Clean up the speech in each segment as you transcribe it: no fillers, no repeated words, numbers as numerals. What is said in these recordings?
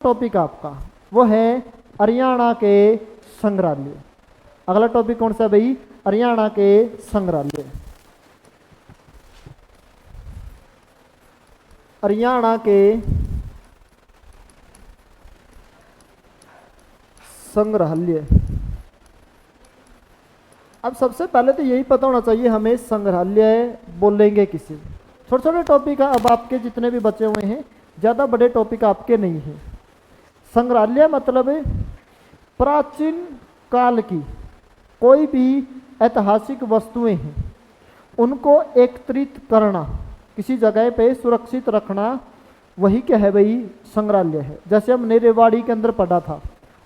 Topic आपका वो है हरियाणा के संग्रहालय। अगला टॉपिक कौन सा है भाई? हरियाणा के संग्रहालय। हरियाणा के संग्रहालय। अब सबसे पहले तो यही पता होना चाहिए हमें संग्रहालय बोलेंगे किसे। छोटे छोटे टॉपिक अब आपके जितने भी बचे हुए हैं, ज़्यादा बड़े टॉपिक आपके नहीं हैं। संग्रहालय मतलब प्राचीन काल की कोई भी ऐतिहासिक वस्तुएं हैं उनको एकत्रित करना, किसी जगह पे सुरक्षित रखना, वही क्या है भाई? संग्रहालय है। जैसे हमने रेवाड़ी के अंदर पढ़ा था,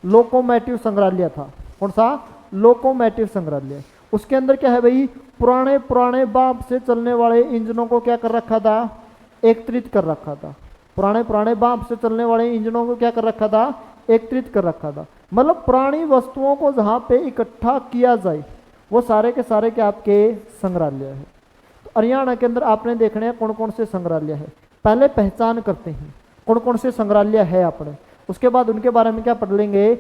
लोकोमोटिव संग्रहालय था। कौन सा? लोकोमोटिव संग्रहालय। उसके अंदर क्या है भाई? पुराने पुराने बाप से चलने वाले इंजनों को क्या कर रखा था? एकत्रित कर रखा था। पुराने पुराने बाप से चलने वाले इंजनों को क्या कर रखा था? एकत्रित कर रखा था। मतलब पुरानी वस्तुओं को जहाँ पे इकट्ठा किया जाए वो सारे के सारे क्या आपके संग्रहालय है। तो हरियाणा के अंदर आपने देखने हैं कौन कौन से संग्रहालय है। पहले पहचान करते हैं कौन कौन से संग्रहालय है अपने, उसके बाद उनके बारे में क्या पढ़ लेंगे?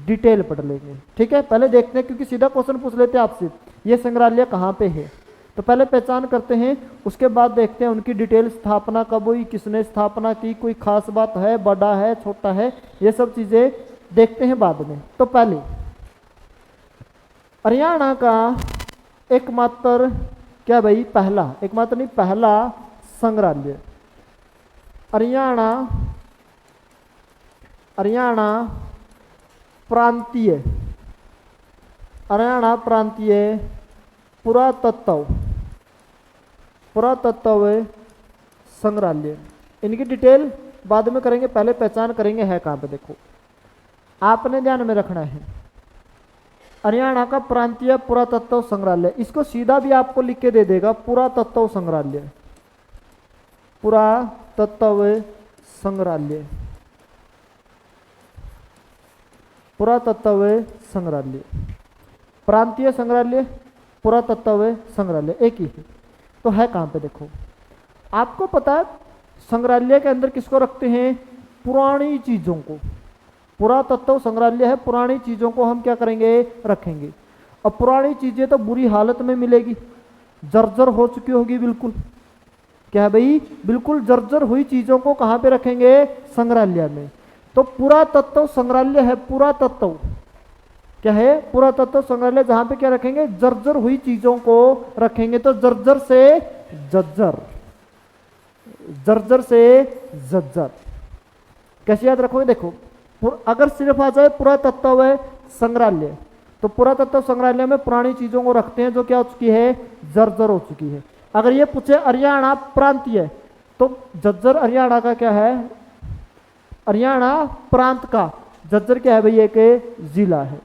डिटेल पढ़ लेंगे। ठीक है, पहले देखते हैं, क्योंकि सीधा क्वेश्चन पूछ लेते हैं आपसे, ये संग्रहालय कहाँ पे है। तो पहले पहचान करते हैं, उसके बाद देखते हैं उनकी डिटेल, स्थापना कब हुई, किसने स्थापना की, कोई खास बात है, बड़ा है, छोटा है, ये सब चीजें देखते हैं बाद में। तो पहले हरियाणा का एकमात्र क्या भाई? पहला, एकमात्र नहीं, पहला संग्रहालय हरियाणा प्रांतीय पुरातत्व संग्रहालय। इनकी डिटेल बाद में करेंगे, पहले पहचान करेंगे है कहाँ पे। देखो, आपने ध्यान में रखना है हरियाणा का प्रांतीय पुरातत्व संग्रहालय। इसको सीधा भी आपको लिख के दे देगा, पुरातत्व संग्रहालय। पुरातत्व संग्रहालय, पुरातत्व संग्रहालय, प्रांतीय संग्रहालय, पुरातत्व संग्रहालय एक ही है। तो है कहाँ पे? देखो, आपको पता है संग्रहालय के अंदर किसको रखते हैं? पुरानी चीजों को। पुरातत्व संग्रहालय है, पुरानी चीजों को हम क्या करेंगे? रखेंगे। अब पुरानी चीजें तो बुरी हालत में मिलेगी, जर्जर हो चुकी होगी बिल्कुल। क्या है भाई? बिल्कुल जर्जर हुई चीजों को कहाँ पे रखेंगे? संग्रहालय में। तो पुरातत्व संग्रहालय है, पुरातत्व क्या है? पुरातत्व संग्रहालय, जहां पे क्या रखेंगे? जर्जर हुई चीजों को रखेंगे। तो जर्जर से जज्जर, जर्जर से जज्जर कैसे याद रखोगे? देखो, अगर सिर्फ आ जाए पुरातत्व संग्रहालय, तो पुरातत्व संग्रहालय में पुरानी चीजों को रखते हैं जो क्या हो चुकी है? जर्जर हो चुकी है। अगर ये पूछे हरियाणा प्रांतीय, तो जज्जर हरियाणा का क्या है? हरियाणा प्रांत का जज्जर क्या है भाई? एक जिला है।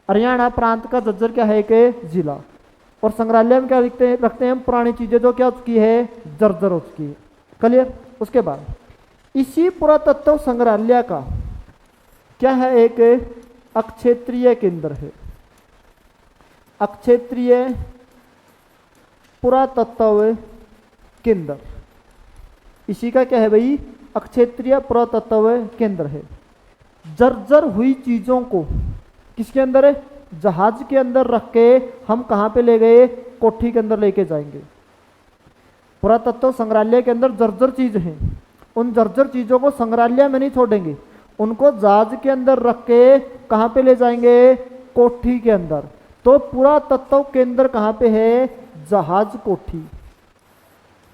हरियाणा प्रांत का जज्जर क्या है? एक जिला। और संग्रहालय में क्या रखते हैं? पुरानी चीजें जो क्या हो चुकी है? जर्जर हो चुकी है। क्लियर? उसके बाद इसी पुरातत्व संग्रहालय का क्या है? एक अक्षेत्रीय केंद्र है। अक्षेत्रीय पुरातत्व केंद्र, इसी का क्या है भाई? अक्षेत्रीय पुरातत्व केंद्र है। जर्जर हुई चीजों को किसके अंदर है? जहाज के अंदर रख के हम कहां पे ले गए? कोठी के अंदर लेके जाएंगे। पुरातत्व संग्रहालय के अंदर जर्जर चीज है, उन जर्जर चीजों को संग्रहालय में नहीं छोड़ेंगे, उनको जहाज के अंदर रख के कहां पे ले जाएंगे? कोठी के अंदर। तो पुरातत्व केंद्र कहां पे है? जहाज कोठी।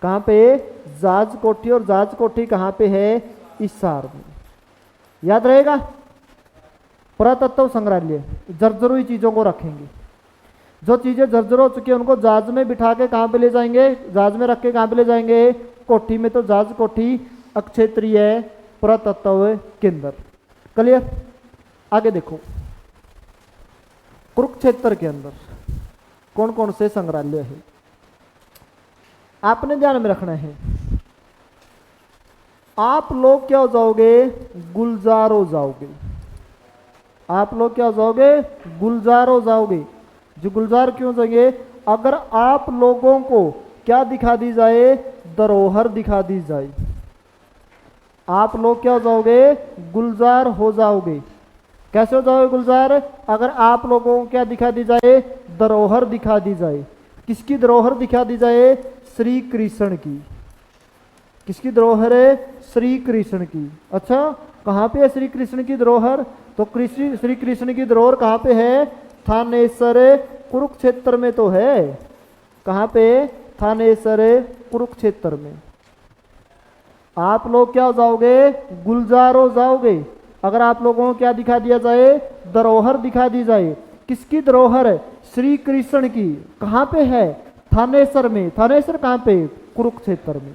कहां पे? जहाज कोठी। और जहाज कोठी कहां पे है? हिसार में। याद रहेगा? पुरातत्व संग्रहालय जर्जर हुई चीजों को रखेंगे, जो चीजें जर्जर हो चुकी है उनको जहाज में बिठा के कहां पे ले जाएंगे? जहाज में रख के कहां पे ले जाएंगे? कोठी में। तो जहाज कोठी अक्षेत्रीय पुरातत्व केंद्र। क्लियर? आगे देखो, कुरुक्षेत्र के अंदर कौन कौन से संग्रहालय है आपने ध्यान में रखना है। आप लोग क्या हो जाओगे? गुलजार हो जाओगे। आप लोग क्या हो जाओगे? गुलजार हो जाओगे। जो गुलजार क्यों हो जाएंगे? अगर आप लोगों को क्या दिखा दी जाए? धरोहर दिखा दी जाए। आप लोग क्या हो जाओगे, गुलजार हो जाओगे। कैसे हो जाओगे गुलजार, अगर आप लोगों को क्या दिखा दी जाए, धरोहर दिखा दी जाए। किसकी धरोहर दिखा दी जाए, श्री कृष्ण की। किसकी धरोहर है, श्री कृष्ण की। अच्छा, कहाँ पे है श्री कृष्ण की धरोहर, तो कृष्ण श्री कृष्ण की धरोहर कहाँ पे है, थानेसर कुरुक्षेत्र में तो है। कहाँ पे, थानेसर कुरुक्षेत्र में। आप लोग क्या हो जाओगे, गुलजार हो जाओगे अगर आप लोगों को क्या दिखा दिया जाए, धरोहर दिखा दी जाए। किसकी धरोहर है, श्री कृष्ण की। कहाँ पे है, थानेसर में। थानेसर कहाँ पे, कुरुक्षेत्र में।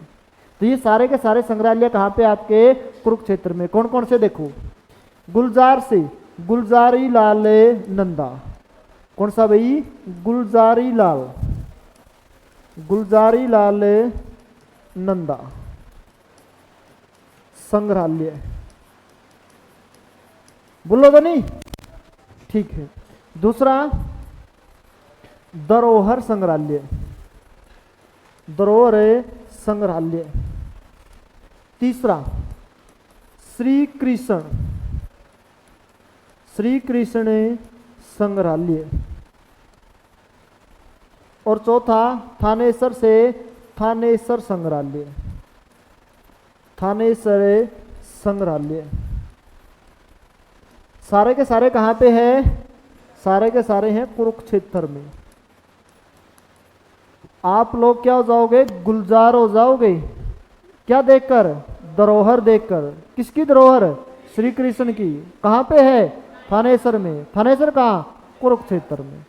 तो ये सारे के सारे संग्रहालय कहाँ पे, आपके कुरुक्षेत्र में। कौन कौन से, देखो, गुलजार से गुलजारी लाल नंदा। कौन सा भाई, गुलजारी लाल, गुलजारी लाल नंदा संग्रहालय। बोलो तो नहीं, ठीक है। दूसरा, धरोहर संग्रहालय, धरोहर संग्रहालय। तीसरा, श्री कृष्ण, श्री कृष्ण संग्रहालय। और चौथा, थानेसर से थानेसर संग्रहालय, थानेसर संग्रहालय। सारे के सारे कहाँ पे है, सारे के सारे हैं कुरुक्षेत्र में। आप लोग क्या हो जाओगे, गुलजार हो जाओगे। क्या देखकर, धरोहर देखकर। किसकी धरोहर, श्री कृष्ण की। कहाँ पे है, थानेसर में। थानेसर कहाँ, कुरुक्षेत्र में।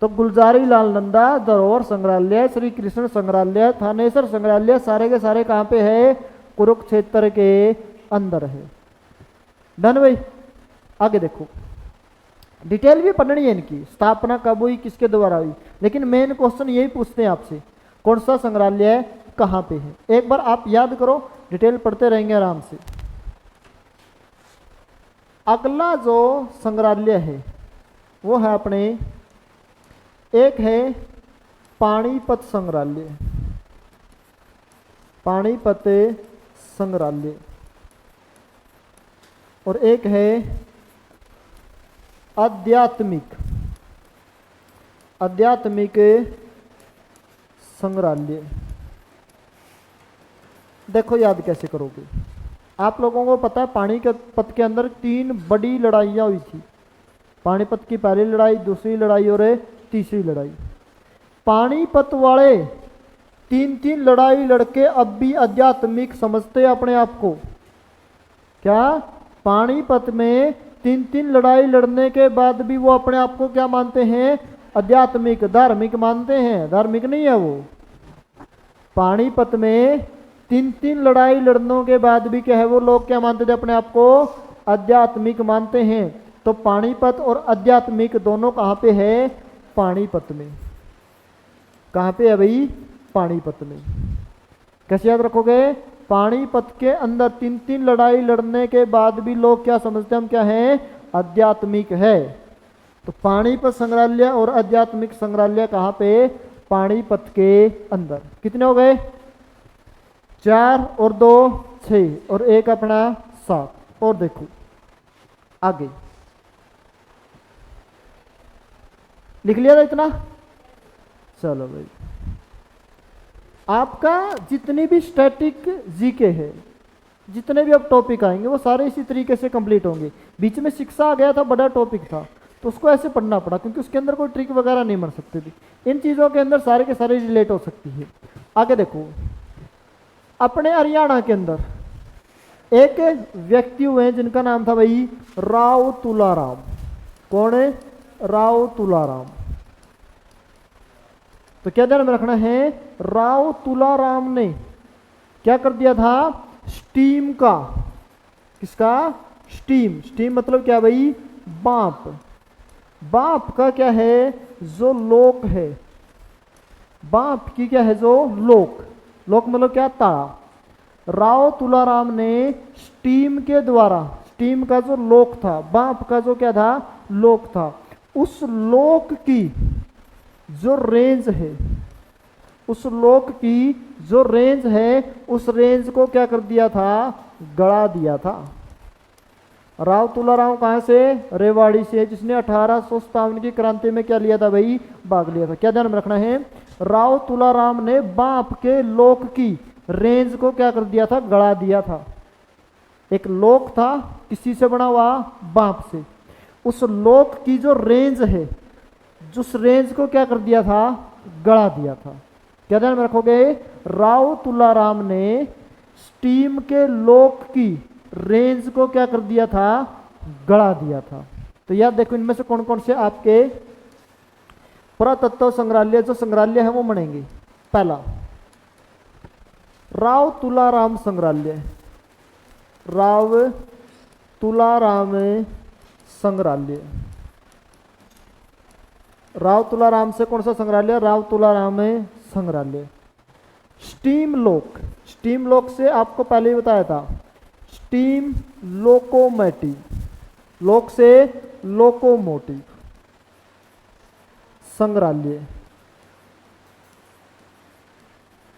तो गुलजारी लाल नंदा, धरोहर संग्रहालय, श्री कृष्ण संग्रहालय, थानेसर संग्रहालय, सारे के सारे कहाँ पे है, कुरुक्षेत्र के अंदर है। डन भाई। आगे देखो, डिटेल भी पढ़नी है इनकी, स्थापना कब हुई, किसके द्वारा हुई, लेकिन मेन क्वेश्चन यही पूछते हैं आपसे, कौन सा संग्रहालय कहाँ पे है। एक बार आप याद करो, डिटेल पढ़ते रहेंगे आराम से। अगला जो संग्रहालय है वो है अपने, एक है पानीपत संग्रहालय, पानीपत संग्रहालय। और एक है आध्यात्मिक, आध्यात्मिक संग्रहालय। देखो याद कैसे करोगे। आप लोगों को पता है पानीपत के अंदर 3 बड़ी लड़ाइयाँ हुई थी। पानीपत की पहली लड़ाई, दूसरी लड़ाई और तीसरी लड़ाई। पानीपत वाले 3-3 लड़ाई लड़के अब भी आध्यात्मिक समझते अपने आप को। क्या, पानीपत में 3-3 लड़ाई लड़ने के बाद भी वो अपने आप को क्या मानते हैं, आध्यात्मिक, धार्मिक मानते हैं। धार्मिक नहीं है वो। पानीपत में 3-3 लड़ाई लड़ने के बाद भी क्या है, वो लोग क्या मानते थे अपने आप को, आध्यात्मिक मानते हैं। तो पानीपत और आध्यात्मिक दोनों कहाँ पे है, पानीपत में। कहाँ पे है भाई, पानीपत में। कैसे याद रखोगे, पानीपत के अंदर 3-3 लड़ाई लड़ने के बाद भी लोग क्या समझते हैं, हम क्या हैं, आध्यात्मिक है। तो पानीपत संग्रहालय और आध्यात्मिक संग्रहालय कहाँ पे, पानीपत के अंदर। कितने हो गए, 4 और 2 6 और 1 अपना 7। और देखो आगे लिख लिया था इतना। चलो भाई, आपका जितनी भी स्टैटिक जीके है, जितने भी अब टॉपिक आएंगे वो सारे इसी तरीके से कंप्लीट होंगे। बीच में शिक्षा आ गया था, बड़ा टॉपिक था, तो उसको ऐसे पढ़ना पड़ा क्योंकि उसके अंदर कोई ट्रिक वगैरह नहीं बन सकती थी। इन चीज़ों के अंदर सारे के सारे रिलेट हो सकती है। आगे देखो, अपने हरियाणा के अंदर एक व्यक्ति हुए हैं जिनका नाम था भाई राव तुलाराम। कौन है, राव तुलाराम। तो क्या ध्यान में रखना है, राव तुलाराम ने क्या कर दिया था, स्टीम का, किसका, स्टीम। स्टीम मतलब क्या भाई, बांप। बांप का क्या है, जो लोक है, बांप की क्या है, जो लोक। लोक मतलब क्या, ताड़ा। राव तुलाराम ने स्टीम के द्वारा, स्टीम का जो लोक था, बांप का जो क्या था, लोक था, उस लोक की जो रेंज है, उस लोक की जो रेंज है, उस रेंज को क्या कर दिया था, गड़ा दिया था। राव तुलाराम कहाँ से? रेवाड़ी से, जिसने 1857 की क्रांति में क्या लिया था भाई? भाग लिया था। क्या ध्यान में रखना है? राव तुलाराम ने बांप के लोक की रेंज को क्या कर दिया था? गड़ा दिया था। एक लोक था किसी से बना हुआ? बांप से। उस लोक की जो रेंज है, जिस रेंज को क्या कर दिया था? गड़ा दिया था। क्या ध्यान में रखोगे? राव तुलाराम ने स्टीम के लोक की रेंज को क्या कर दिया था? गड़ा दिया था। तो याद देखो, इनमें से कौन कौन से आपके पुरातत्व संग्रहालय जो संग्रहालय है वो बनेंगे। पहला, राव तुलाराम संग्रहालय, राव तुलाराम संग्रहालय। राव तुलाराम से कौन सा संग्रहालय? राव तुलाराम संग्रहालय। स्टीम लोक, स्टीम लोक से आपको पहले ही बताया था, स्टीम लोकोमोटिव, लोक से लोकोमोटिव संग्रहालय।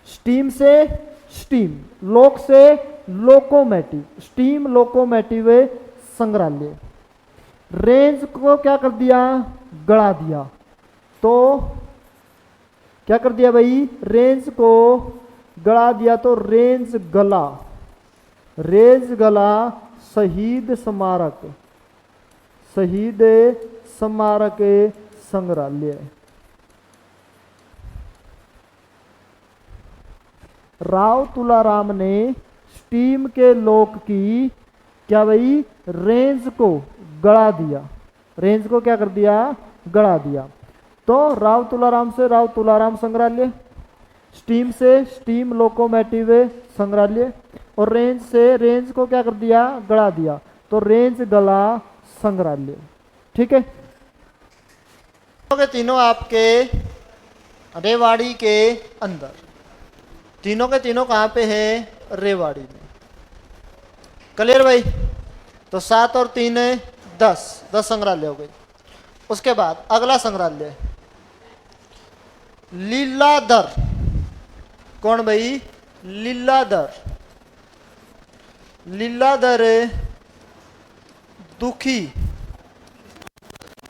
स्टीम से स्टीम, लोक से लोकोमोटिव, स्टीम लोकोमोटिव संग्रहालय। रेंज को क्या कर दिया? गड़ा दिया। तो क्या कर दिया भाई? रेंज को गड़ा दिया। तो रेंज गला, रेंज गला शहीद स्मारक, शहीद स्मारक संग्रहालय। राव तुलाराम ने स्टीम के लोक की क्या भाई? रेंज को गड़ा दिया। रेंज को क्या कर दिया? गड़ा दिया। तो राव तुलाराम से राव तुलाराम संग्रहालय, स्टीम से स्टीम लोकोमोटिव संग्रहालय, और रेंज से रेंज को क्या कर दिया? गड़ा दिया। तो रेंज गला संग्रहालय। ठीक है, तीनों आपके रेवाड़ी के अंदर, तीनों के तीनों कहां पे है? रेवाड़ी में। क्लियर भाई? तो 7 और 3 10 संग्रहालय हो गए। उसके बाद अगला संग्रहालय लीलाधर। कौन भाई? लीलाधर। लीलाधर दुखी,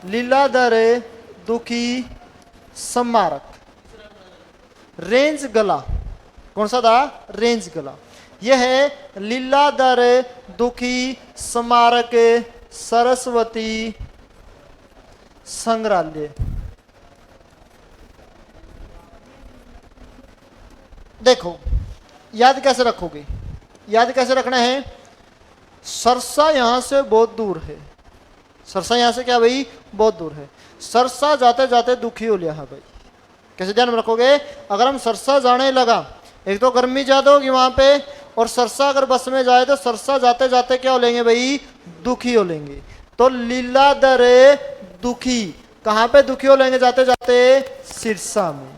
लीलाधर दुखी स्मारक। रेंज गला कौन सा था? रेंज गला। यह है लीलाधर दुखी स्मारक सरस्वती संग्रहालय। देखो याद कैसे रखोगे? याद कैसे रखना है? सरसा यहां से बहुत दूर है। सरसा यहां से क्या भाई? बहुत दूर है। सरसा जाते जाते दुखी हो लिया है भाई। कैसे ध्यान में रखोगे? अगर हम सरसा जाने लगा, एक तो गर्मी ज्यादा होगी वहां पे, और सरसा अगर बस में जाए तो सरसा जाते जाते क्या हो लेंगे भाई? दुखी हो लेंगे। तो लीलाधर दुखी कहां पे दुखी हो लेंगे जाते जाते? सिरसा में।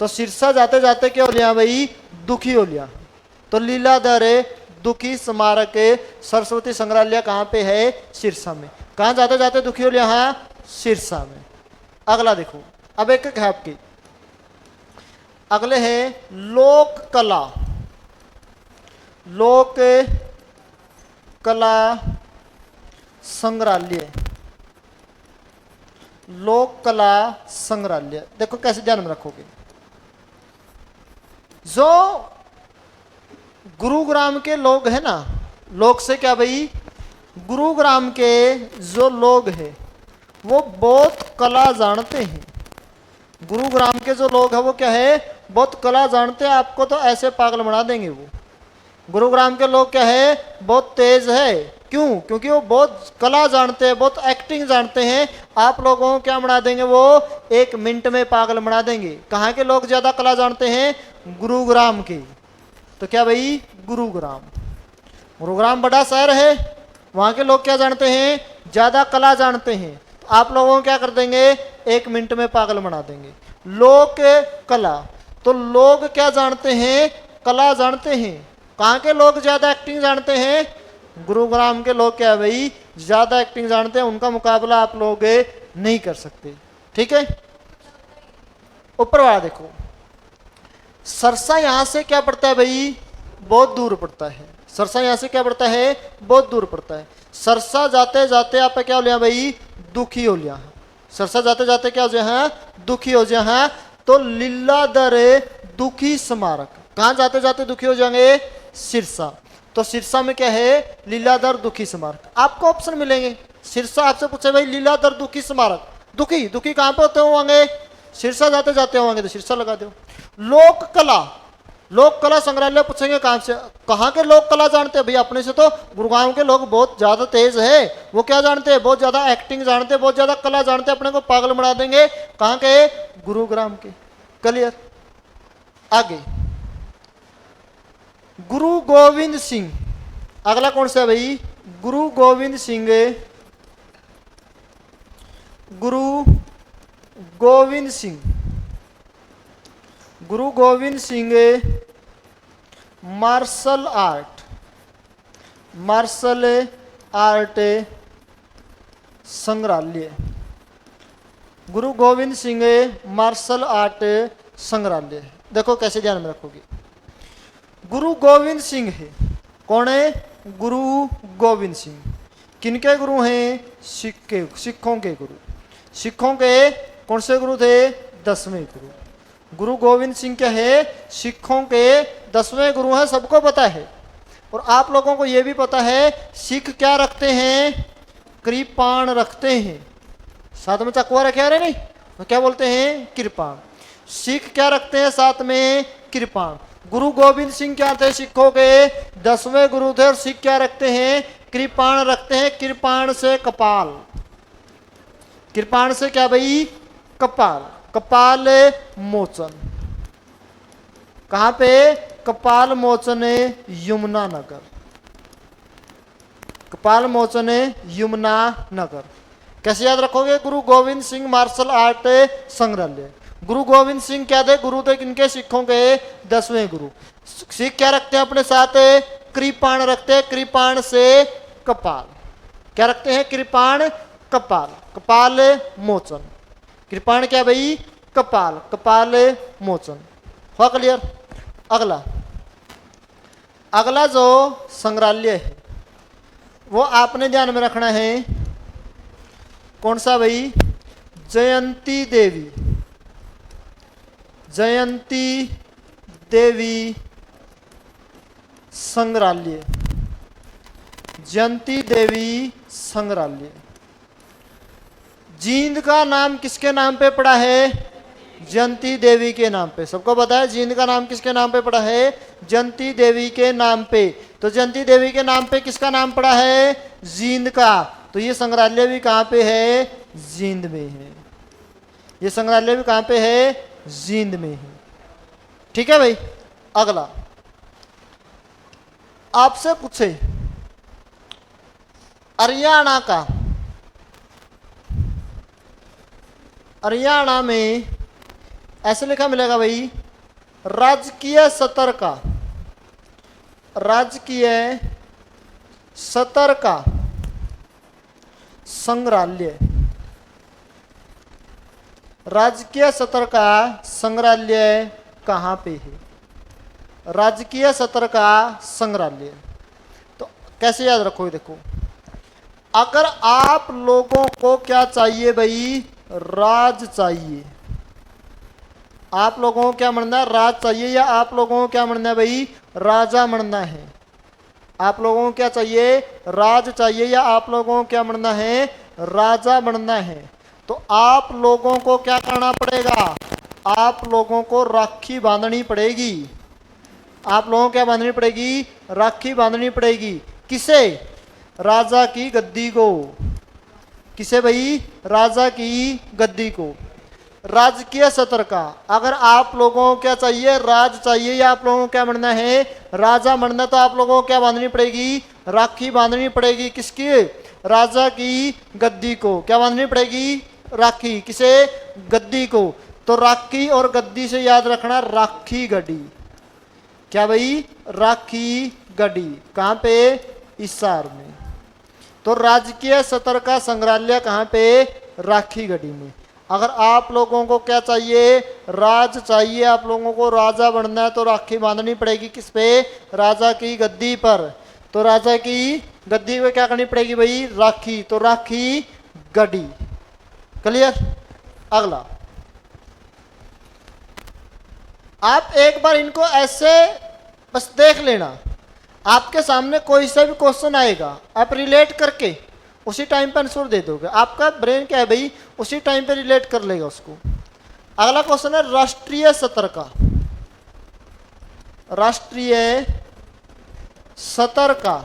तो सिरसा जाते जाते क्या हो लिया भाई? दुखी हो लिया। तो लीलाधर दुखी स्मारक सरस्वती संग्रहालय कहां पे है? सिरसा में। कहां जाते जाते दुखी हो लिया? हाँ, सिरसा में। अगला देखो, अब एक है आपकी, अगले है लोक कला। लोक कला संग्रहालय, लोक कला संग्रहालय। देखो कैसे ध्यान में रखोगे? जो गुरुग्राम के लोग हैं ना, लोग से क्या भाई? गुरुग्राम के जो लोग हैं वो बहुत कला जानते हैं। गुरुग्राम के जो लोग हैं वो क्या है? बहुत कला जानते हैं। आपको तो ऐसे पागल बना देंगे वो। गुरुग्राम के लोग क्या है? बहुत तेज है। क्यों? क्योंकि वो बहुत कला जानते हैं, बहुत एक्टिंग जानते हैं। आप लोगों को क्या बना देंगे? वो 1 मिनट में पागल बना देंगे। कहाँ के लोग ज्यादा कला जानते हैं? गुरुग्राम के। तो क्या भाई? गुरुग्राम। गुरुग्राम बड़ा शहर है, वहां के लोग क्या जानते हैं? ज्यादा कला जानते हैं। तो आप लोगों को क्या कर देंगे? 1 मिनट में पागल बना देंगे। लोक कला, तो लोग क्या जानते हैं? कला जानते हैं। कहाँ के लोग ज्यादा एक्टिंग जानते हैं? गुरुग्राम के लोग क्या है भाई? ज्यादा एक्टिंग जानते हैं। उनका मुकाबला आप लोग नहीं कर सकते। ठीक है, ऊपर वाला देखो, सरसा यहां से क्या पड़ता है भाई? बहुत दूर पड़ता है। सरसा यहाँ से क्या पड़ता है, बहुत दूर पड़ता है। सरसा जाते जाते आप क्या हो लिया भाई, दुखी हो लिया। सरसा जाते जाते क्या हो जाए, दुखी हो जाए। तो लीलाधर दुखी स्मारक, कहाँ जाते जाते दुखी हो जाएंगे, सिरसा। तो सिरसा में क्या है, लीलाधर दुखी स्मारक। आपको ऑप्शन मिलेंगे, सिरसा आपसे पूछे भाई लीलाधर दुखी स्मारक, दुखी दुखी कहाँ पे होते होंगे, सिरसा जाते जाते होंगे, तो सिरसा लगा दो। लोक कला, लोक कला संग्रहालय पूछेंगे कहाँ से, कहाँ के लोक कला जानते हैं भाई, अपने से तो गुड़गांव के लोग बहुत ज्यादा तेज है, वो क्या जानते हैं, बहुत ज्यादा एक्टिंग जानते हैं, बहुत ज्यादा कला जानते हैं, अपने को पागल बना देंगे। कहाँ के, गुरुग्राम के। क्लियर। आगे गुरु गोविंद सिंह, अगला कौन सा है भाई, गुरु Gobind Singh. Guru Gobind Singh, Guru Gobind Singh martial art, martial art संग्रहालय। गुरु गोविंद सिंह मार्शल आर्ट संग्रहालय। देखो कैसे ध्यान में रखोगे, गुरु गोविंद सिंह है, कौन है, गुरु गोविंद सिंह। किनके गुरु हैं, सिखों के गुरु। सिखों के कौन से गुरु थे, 10वें गुरु। गुरु गोविंद सिंह क्या है, सिखों के 10वें गुरु हैं, सबको पता है। और आप लोगों को यह भी पता है सिख क्या रखते हैं, कृपाण रखते हैं। साथ में चकवा रखे रहे नहीं, तो क्या बोलते हैं, कृपाण। सिख क्या रखते हैं साथ में, कृपाण। गुरु गोविंद सिंह क्या थे, सिखों के 10वें गुरु थे। और सिख क्या रखते हैं, कृपाण रखते हैं। कृपाण से कपाल, कृपाण से क्या भाई, कपाल, कपाल मोचन। कहां पे, कपाल मोचन यमुना नगर, कपाल मोचन यमुना नगर। कैसे याद रखोगे, गुरु गोविंद सिंह मार्शल आर्ट संग्रहालय। गुरु गोविंद सिंह क्या थे, गुरु थे किनके, सिखों के 10वें गुरु। सिख क्या रखते हैं अपने साथ, कृपाण रखते हैं। कृपाण से कपाल, क्या रखते हैं, कृपाण कपाल, कपाल मोचन। कृपाण क्या भाई, कपाल, कपाल मोचन। हुआ क्लियर। अगला, अगला जो संग्रहालय है वो आपने ध्यान में रखना है, कौन सा भाई, जयंती देवी, जयंती देवी संग्रहालय, जयंती देवी संग्रहालय। जींद का नाम किसके नाम पे पड़ा है, जयंती देवी के नाम पे। सबको पता है जींद का नाम किसके नाम पे पड़ा है, जयंती देवी के नाम पे। तो जयंती देवी के नाम पे किसका नाम पड़ा है, जींद का। तो ये संग्रहालय भी कहाँ पे है, जींद में है। ये संग्रहालय भी कहाँ पे है, जींद में है। ठीक है भाई। अगला आपसे पूछे हरियाणा का, हरियाणा में ऐसे लिखा मिलेगा भाई, राजकीय स्तर का, राजकीय स्तर का संग्रहालय, राजकीय स्तर का संग्रहालय कहाँ पे है, राजकीय स्तर का संग्रहालय। तो कैसे याद रखोगे, देखो अगर आप लोगों को क्या चाहिए भाई, राज चाहिए, आप लोगों को क्या बनना है, राज चाहिए, या आप लोगों को क्या बनना है भाई, राजा बनना है। आप लोगों को क्या चाहिए, राज चाहिए, या आप लोगों को क्या बनना है, राजा बनना है। तो आप लोगों को क्या करना पड़ेगा, आप लोगों को राखी बांधनी पड़ेगी। आप लोगों को क्या बांधनी पड़ेगी, राखी बांधनी पड़ेगी। किसे, राजा की गद्दी को। किसे भाई, राजा की गद्दी को। राजकीय स्तर का, अगर आप लोगों को क्या चाहिए, राज चाहिए, या आप लोगों को क्या बनना है, राजा बनना, तो आप लोगों को क्या बांधनी पड़ेगी, राखी बांधनी पड़ेगी। किसकी, राजा की गद्दी को। क्या बांधनी पड़ेगी, राखी। किसे, गद्दी को। तो राखी और गद्दी से याद रखना, राखी गढ़ी। क्या भाई, राखी गढ़ी। कहाँ पे, हिसार में। तो राजकीय स्तर का संग्रहालय कहाँ पे, राखी गढ़ी में। अगर आप लोगों को क्या चाहिए, राज चाहिए, आप लोगों को राजा बनना है तो राखी बांधनी पड़ेगी किस पे, राजा की गद्दी पर। तो राजा की गद्दी पे क्या करनी पड़ेगी भाई, राखी। तो राखी गढ़ी। क्लियर। अगला, आप एक बार इनको ऐसे बस देख लेना, आपके सामने कोई सा भी क्वेश्चन आएगा, आप रिलेट करके उसी टाइम पर आंसर दे दोगे। आपका ब्रेन क्या है भाई, उसी टाइम पे रिलेट कर लेगा उसको। अगला क्वेश्चन है राष्ट्रीय सतर का, राष्ट्रीय सतर का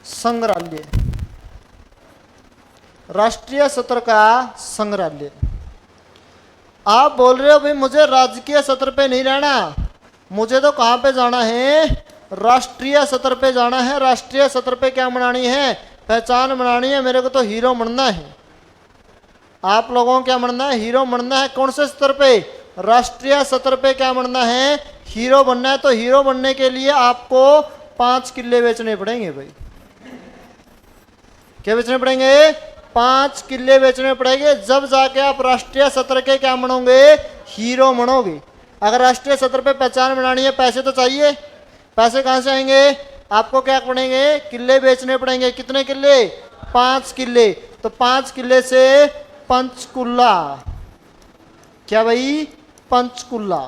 संग्रहालय, राष्ट्रीय सतर का संग्रहालय। आप बोल रहे हो भाई मुझे राजकीय सतर पे नहीं रहना, मुझे तो कहां पे जाना है, राष्ट्रीय सतर पे जाना है। राष्ट्रीय सतर पे क्या मनानी है, पहचान बनानी है, मेरे को तो हीरो बनना है। आप लोगों को क्या बनना है, हीरो बनना है। कौन से स्तर पे, राष्ट्रीय सतर पे क्या बनना है, हीरो बनना है। तो हीरो बनने के लिए आपको 5 किले बेचने पड़ेंगे भाई। क्या बेचने पड़ेंगे, 5 किले बेचने पड़ेंगे, जब जाके आप राष्ट्रीय सतर के क्या बनोगे, हीरो बनोगे। अगर राष्ट्रीय सतर पे पहचान बनानी है, पैसे तो चाहिए। पैसे कहां से आएंगे, आपको क्या पड़ेंगे, किले बेचने पड़ेंगे। कितने किले, 5 किले। तो 5 किले से पंचकुला, क्या भाई, पंचकुला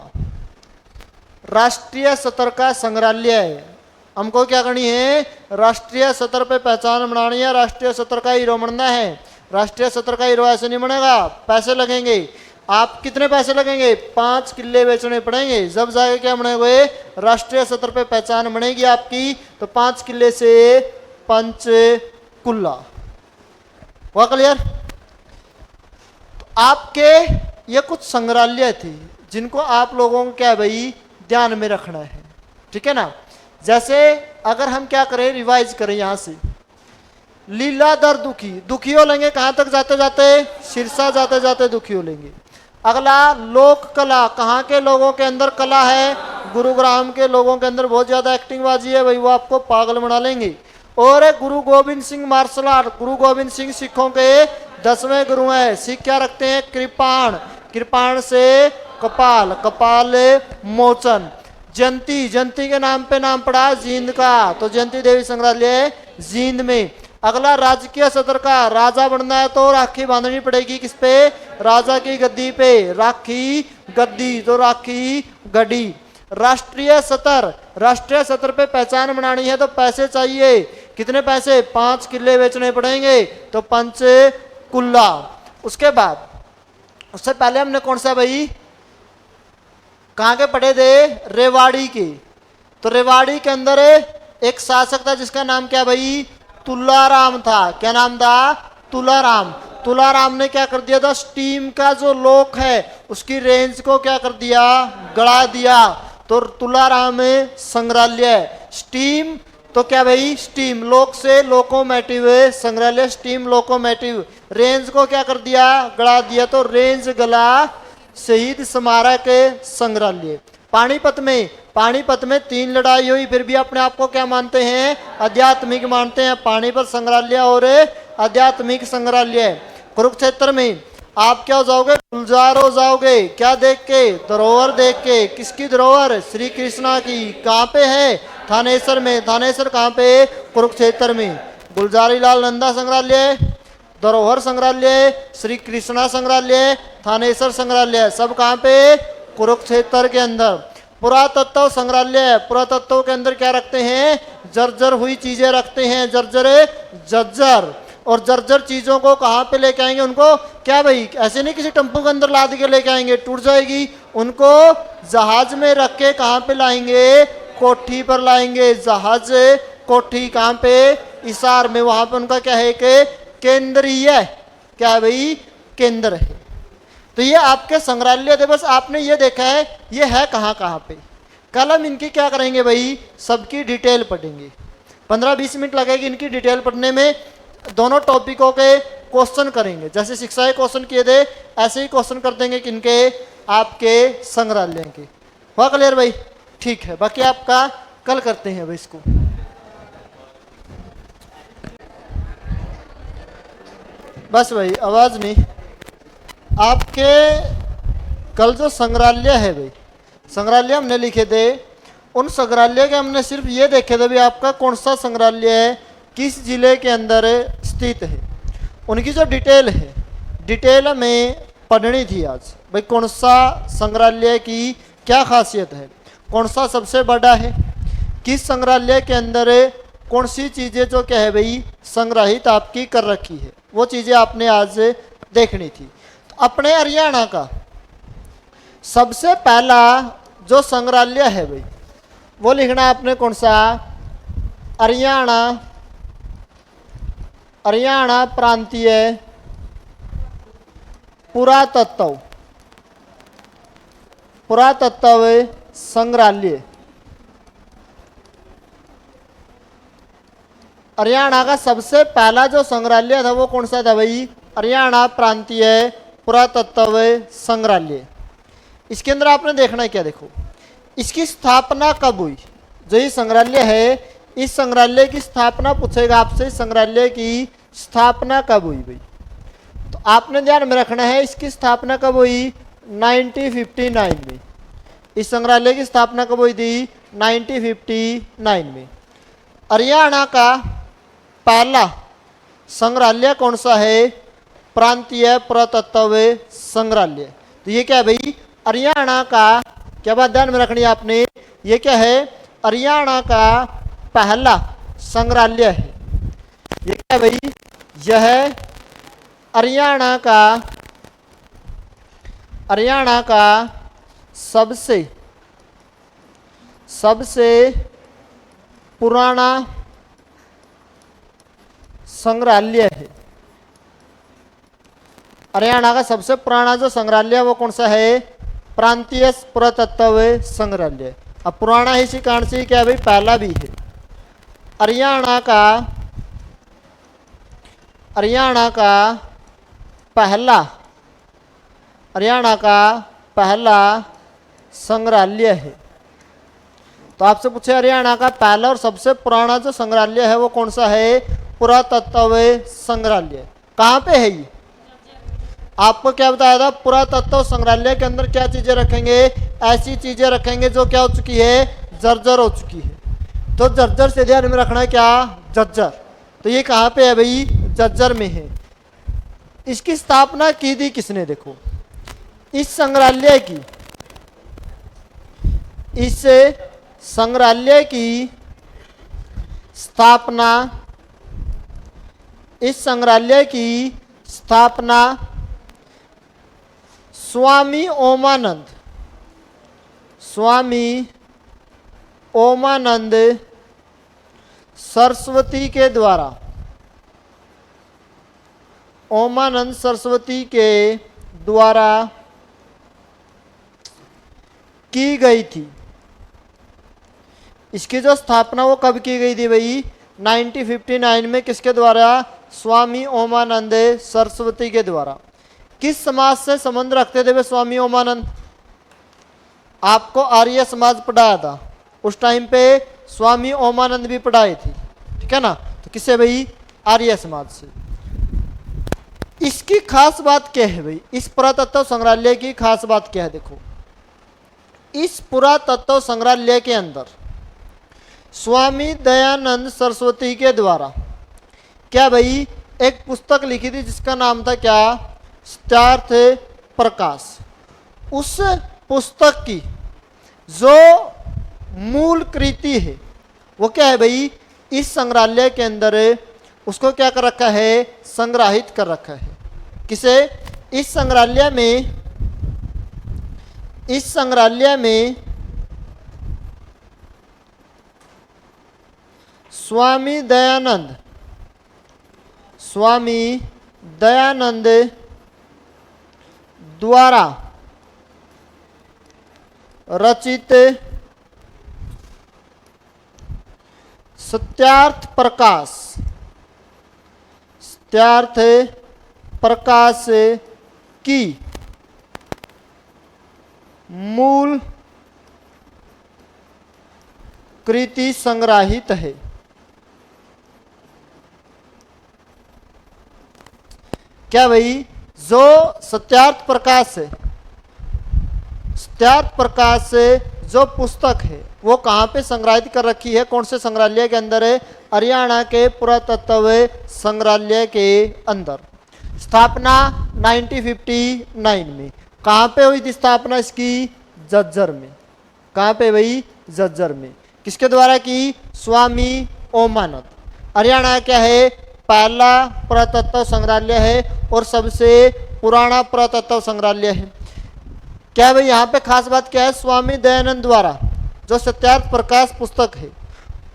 राष्ट्रीय सतर का संग्रहालय है। हमको क्या करनी है, राष्ट्रीय सतर पे पहचान बनानी है, राष्ट्रीय सतर का हीरो बनना है। राष्ट्रीय सतर का हीरो ऐसे नहीं बनेगा, पैसे लगेंगे। आप कितने पैसे लगेंगे, 5 किले बेचने पड़ेंगे, जब जाके क्या बनेंगे, राष्ट्रीय सतर पे पहचान बनेगी आपकी। तो 5 किले से पंचकुला, हुआ क्लियर। तो आपके ये कुछ संग्रहालय थे जिनको आप लोगों को क्या भाई ध्यान में रखना है, ठीक है ना। जैसे अगर हम क्या करें, रिवाइज करें यहां से, लीलाधर दुखी, दुखियो लेंगे कहां तक जाते जाते, सिरसा जाते जाते दुखियो लेंगे। अगला लोक कला, कहाँ के लोगों के अंदर कला है, गुरुग्राम के लोगों के अंदर बहुत ज्यादा एक्टिंग बाजी है भाई, वो आपको पागल बना लेंगे। और गुरु गोविंद सिंह मार्शल आर्ट, गुरु गोविंद सिंह सिखों के 10वें गुरु हैं। सिख क्या रखते हैं, कृपाण, कृपाण से कपाल, कपाल मोचन। जयंती, जयंती के नाम पे नाम पड़ा जींद का, तो जयंती देवी संग्रहालय जींद में। अगला राजकीय सतर का, राजा बनना है तो राखी बांधनी पड़ेगी किस पे, राजा की गद्दी पे, राखी गद्दी, तो राखी गढ़ी। राष्ट्रीय सतर, राष्ट्रीय सतर पे पहचान बनानी है तो पैसे चाहिए। कितने पैसे, 5 किले बेचने पड़ेंगे, तो पंचकुला। उसके बाद उससे पहले हमने कौन सा भाई, कहां के पढ़े थे, रेवाड़ी के। तो रेवाड़ी के अंदर एक शासक था जिसका नाम क्या भाई, तुलाराम था। क्या नाम था, तुलाराम। तुलाराम ने क्या कर दिया था, स्टीम का जो लोक है उसकी रेंज को क्या कर दिया, गड़ा दिया। तो तुलाराम संग्रहालय, स्टीम तो क्या भाई, स्टीम, लोक से लोकोमोटिव संग्रहालय, स्टीम लोकोमोटिव, रेंज को क्या कर दिया, गड़ा दिया। तो रेंज गला शहीद स्मारक संग्रहालय। पानीपत में, पानीपत में 3 लड़ाई हुई, फिर भी अपने आप को क्या मानते हैं, आध्यात्मिक मानते हैं। पानीपत संग्रहालय और आध्यात्मिक संग्रहालय। कुरुक्षेत्र में आप क्या हो जाओगे, गुलजार हो जाओगे, क्या देख के, धरोहर देख के। किसकी धरोहर, श्री कृष्णा की। कहाँ पे है, थानेसर में। थानेसर कहाँ पे, कुरुक्षेत्र में। गुलजारी लाल नंदा संग्रहालय, धरोहर संग्रहालय, श्री कृष्णा संग्रहालय, थानेसर संग्रहालय, सब कहाँ पे, कुरुक्षेत्र के अंदर। पुरातत्व संग्रहालय, पुरातत्व के अंदर क्या रखते हैं, जर्जर हुई चीजें रखते हैं, जर्जर जर्जर। और जर्जर चीजों को कहाँ पे लेके आएंगे, उनको क्या भाई ऐसे नहीं किसी टम्पू के अंदर लाद के लेके आएंगे, टूट जाएगी। उनको जहाज में रख के कहाँ पे लाएंगे, कोठी पर लाएंगे। जहाज कोठी कहाँ पे, इसार में, वहां पे उनका क्या है कि केंद्रीय, क्या है भाई, केंद्र है। तो ये आपके संग्रहालय थे, बस आपने ये देखा है ये है कहाँ कहाँ पे। कल हम इनकी क्या करेंगे भाई, सबकी डिटेल पढ़ेंगे। 15-20 मिनट लगेगी इनकी डिटेल पढ़ने में। दोनों टॉपिकों के क्वेश्चन करेंगे, जैसे शिक्षा के क्वेश्चन किए थे ऐसे ही क्वेश्चन कर देंगे किनके, आपके संग्रहालय के। हुआ क्लियर भाई, ठीक है। बाकी आपका कल करते हैं भाई इसको। बस भाई, आवाज नहीं। आपके कल जो संग्रहालय है भाई, संग्रहालय हमने लिखे थे, उन संग्रहालय के हमने सिर्फ ये देखे थे भाई आपका कौन सा संग्रहालय है, किस जिले के अंदर स्थित है। उनकी जो डिटेल है, डिटेल हमें पढ़नी थी आज भाई, कौन सा संग्रहालय की क्या खासियत है, कौन सा सबसे बड़ा है, किस संग्रहालय के अंदर कौन सी चीज़ें जो क्या है भाई संग्रहित आपकी कर रखी है, वो चीज़ें आपने आज देखनी थी। तो अपने हरियाणा का सबसे पहला जो संग्रहालय है भाई, वो लिखना है आपने कौन सा, हरियाणा, हरियाणा प्रांतीय पुरातत्व, पुरातत्व संग्रहालय। हरियाणा का सबसे पहला जो संग्रहालय था वो कौन सा था भाई, हरियाणा प्रांतीय पुरातत्व संग्रहालय। इसके अंदर आपने देखना है क्या, देखो इसकी स्थापना कब हुई, जो ये संग्रहालय है, इस संग्रहालय की स्थापना पूछेगा आपसे, संग्रहालय की स्थापना कब हुई भाई। तो आपने ध्यान में रखना है इसकी स्थापना कब हुई, 1959 में। इस संग्रहालय की स्थापना कब हुई थी, 1959 में। हरियाणा का पहला संग्रहालय कौन सा है, प्रांतीय पुरातत्व संग्रहालय। तो ये क्या है भाई, हरियाणा का, क्या बात ध्यान में रखनी है आपने, ये क्या है, हरियाणा का पहला संग्रहालय है। ये क्या है भाई, यह हरियाणा का सबसे पुराना संग्रहालय है। हरियाणा का सबसे पुराना जो संग्रहालय है वो कौन सा है, प्रांतीय पुरातत्व संग्रहालय। अब पुराना है इसी कारण से क्या है भाई, पहला भी है। हरियाणा का पहला संग्रहालय है। तो आपसे पूछे हरियाणा का पहला और सबसे पुराना जो संग्रहालय है वो कौन सा है, पुरातत्व संग्रहालय। कहाँ पे है ये, आपको क्या बताया था, पुरातत्व संग्रहालय के अंदर क्या चीजें रखेंगे, ऐसी चीजें रखेंगे जो क्या हो चुकी है, जर्जर हो चुकी है। तो जर्जर से ध्यान में रखना है क्या, जर्जर। तो ये कहाँ पे है भाई, जर्जर में है। इसकी स्थापना की थी किसने, देखो इस संग्रहालय की स्थापना स्वामी ओमानंद सरस्वती के द्वारा, ओमानंद सरस्वती के द्वारा की गई थी। इसकी जो स्थापना वो कब की गई थी भाई, 1959 में। किसके द्वारा, स्वामी ओमानंद सरस्वती के द्वारा। किस समाज से संबंध रखते थे वे स्वामी ओमानंद, आपको आर्य समाज पढ़ाया था उस टाइम पे, स्वामी ओमानंद भी पढ़ाए थे, ठीक है ना। तो किससे भाई, आर्य समाज से। इसकी खास बात क्या है भाई, इस पुरातत्व संग्रहालय की खास बात क्या है, देखो इस पुरातत्व संग्रहालय के अंदर स्वामी दयानंद सरस्वती के द्वारा क्या भाई एक पुस्तक लिखी थी जिसका नाम था क्या, सत्यार्थ प्रकाश। उस पुस्तक की जो मूल कृति है वो क्या है भाई, इस संग्रहालय के अंदर उसको क्या कर रखा है, संग्रहित कर रखा है। किसे, इस संग्रहालय में स्वामी दयानंद द्वारा रचित सत्यार्थ प्रकाश की मूल कृति संग्रहित है। क्या भाई, जो सत्यार्थ प्रकाश है, सत्यार्थ प्रकाश से जो पुस्तक है वो कहाँ पे संग्रहित कर रखी है, कौन से संग्रहालय के अंदर है? हरियाणा के पुरातत्व संग्रहालय के अंदर। स्थापना 1959 में। कहाँ पे हुई थी स्थापना इसकी? झज्जर में। कहाँ पे भाई? झज्जर में। किसके द्वारा की? स्वामी ओमानंद। हरियाणा क्या है? पहला पुरातत्व संग्रहालय है और सबसे पुराना पुरातत्व संग्रहालय है। क्या भाई यहाँ पे खास बात क्या है? स्वामी दयानंद द्वारा जो सत्यार्थ प्रकाश पुस्तक है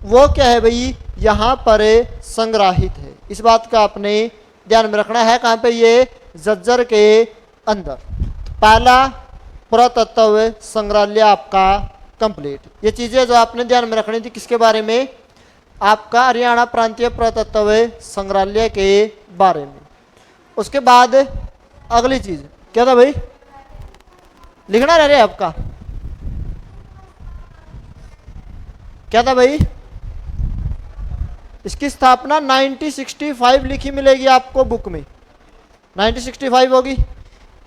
वो क्या है भाई? यहाँ पर संग्रहित है। इस बात का आपने ध्यान में रखना है। कहाँ पे? ये झज्जर के अंदर। पहला पुरातत्व संग्रहालय आपका कंप्लीट। ये चीजें जो आपने ध्यान में रखनी थी किसके बारे में? आपका हरियाणा प्रांतीय पुरातत्व संग्रहालय के बारे में। उसके बाद अगली चीज क्या था भाई? लिखना रह रहा है आपका, क्या था भाई? इसकी स्थापना 1965 लिखी मिलेगी आपको बुक में, 1965 होगी।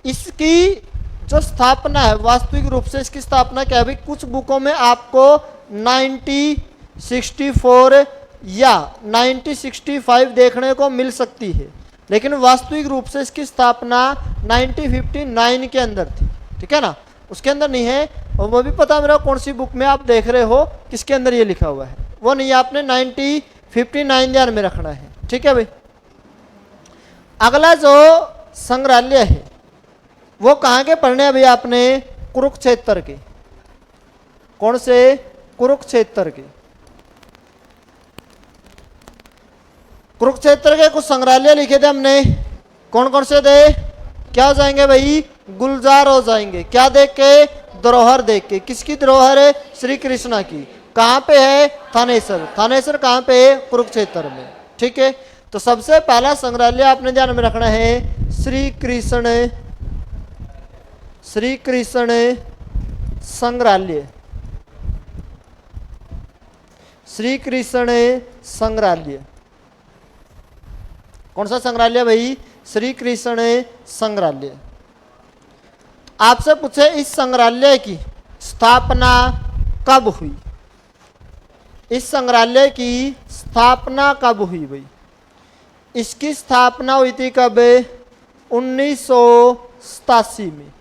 इसकी जो स्थापना है वास्तविक रूप से इसकी स्थापना क्या है भाई? कुछ बुकों में आपको 1964 या 1965 देखने को मिल सकती है, लेकिन वास्तविक रूप से इसकी स्थापना 1959 के अंदर थी। ठीक है ना? उसके अंदर नहीं है, और वो भी पता मेरा कौन सी बुक में आप देख रहे हो किसके अंदर ये लिखा हुआ है, वो नहीं, आपने 1959 ध्यान में रखना है। ठीक है भाई। अगला जो संग्रहालय है वो कहाँ के पढ़ने हैं भाई आपने? कुरुक्षेत्र के। कौन से? कुरुक्षेत्र के। कुरुक्षेत्र के कुछ संग्रहालय लिखे थे हमने, कौन कौन से थे? क्या हो जाएंगे भाई? गुलजार हो जाएंगे। क्या देख के? धरोहर देख के। किसकी धरोहर है? श्री कृष्णा की। कहाँ पे है? थानेसर। थानेसर कहाँ पे है? कुरुक्षेत्र में। ठीक है। तो सबसे पहला संग्रहालय आपने ध्यान में रखना है श्री कृष्ण संग्रहालय। श्री कृष्ण संग्रहालय। कौन सा संग्रहालय भाई? श्री कृष्ण संग्रहालय। आपसे पूछे इस संग्रहालय की स्थापना कब हुई? इस संग्रहालय की स्थापना कब हुई भाई? इसकी स्थापना हुई थी कब? 1987 में।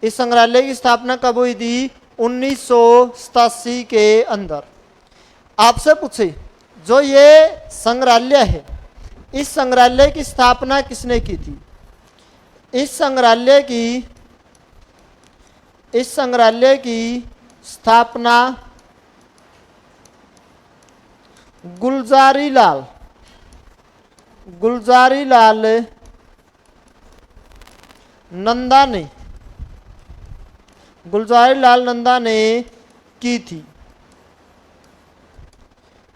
इस संग्रहालय की स्थापना कब हुई थी? 1987 के अंदर। आपसे पूछे जो ये संग्रहालय है इस संग्रहालय की स्थापना किसने की थी? इस संग्रहालय की स्थापना गुलजारी लाल नंदा ने की थी।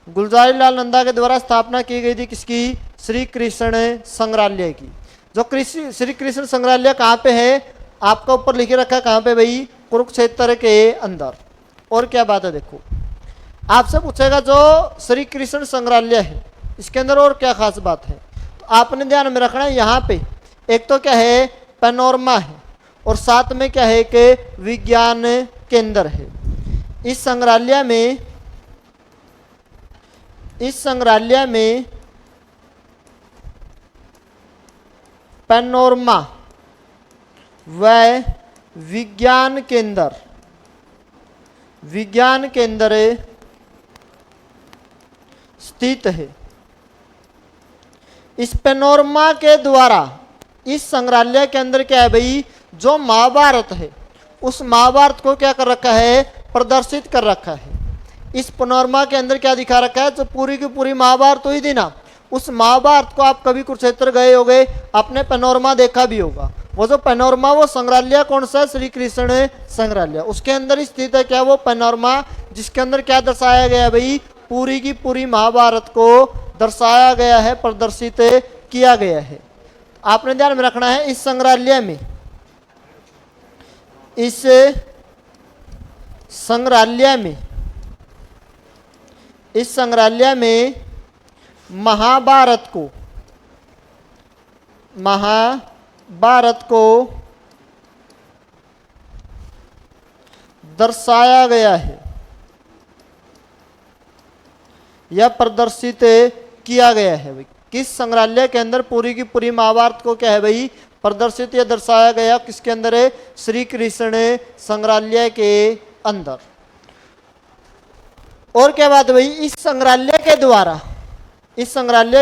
गुलजारी लाल नंदा के द्वारा स्थापना की गई थी किसकी? श्री कृष्ण संग्रहालय की। जो श्री कृष्ण संग्रहालय कहाँ पे है? आपका ऊपर लिखे रखा है। कहाँ पे भाई? कुरुक्षेत्र के अंदर। और क्या बात है देखो, आपसे पूछेगा जो श्री कृष्ण संग्रहालय है इसके अंदर और क्या खास बात है, तो आपने ध्यान में रखना है। यहाँ पे एक तो क्या है? पैनोरमा है, और साथ में क्या है कि विज्ञान केंद्र है। इस संग्रहालय में पैनोरमा व विज्ञान केंद्र स्थित है। इस पैनोरमा के द्वारा इस संग्रहालय के अंदर क्या है भाई? जो महाभारत है उस महाभारत को क्या कर रखा है? प्रदर्शित कर रखा है। इस पैनोरमा के अंदर क्या दिखा रखा है? जो पूरी की पूरी महाभारत हुई थी ना, उस महाभारत को आप कभी कुरुक्षेत्र गए होगे, आपने पैनोरमा देखा भी होगा। वो जो पैनोरमा वो संग्रहालय कौन सा? श्री कृष्ण संग्रहालय। उसके अंदर स्थित है क्या? वो पैनोरमा, जिसके अंदर क्या दर्शाया गया भाई? पूरी की पूरी महाभारत को दर्शाया गया है, प्रदर्शित किया गया है। आपने ध्यान में रखना है इस संग्रहालय महाभारत भारत को दर्शाया गया है या प्रदर्शित किया गया है भाई। किस संग्रहालय के अंदर पूरी की पूरी महाभारत को क्या है भाई प्रदर्शित या दर्शाया गया, किसके अंदर है, श्री कृष्ण संग्रहालय के अंदर। और क्या बात है भाई, इस संग्रहालय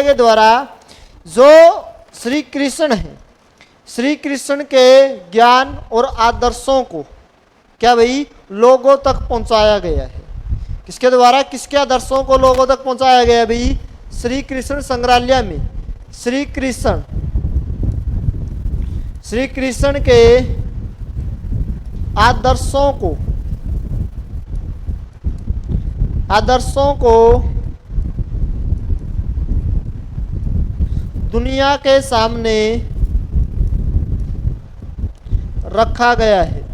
के द्वारा जो श्री कृष्ण है, श्री कृष्ण के ज्ञान और आदर्शों को क्या भाई लोगों तक पहुंचाया गया है। किसके द्वारा, किसके आदर्शों को लोगों तक पहुंचाया गया है भाई, श्री कृष्ण संग्रहालय में श्री कृष्ण के आदर्शों को दुनिया के सामने रखा गया है।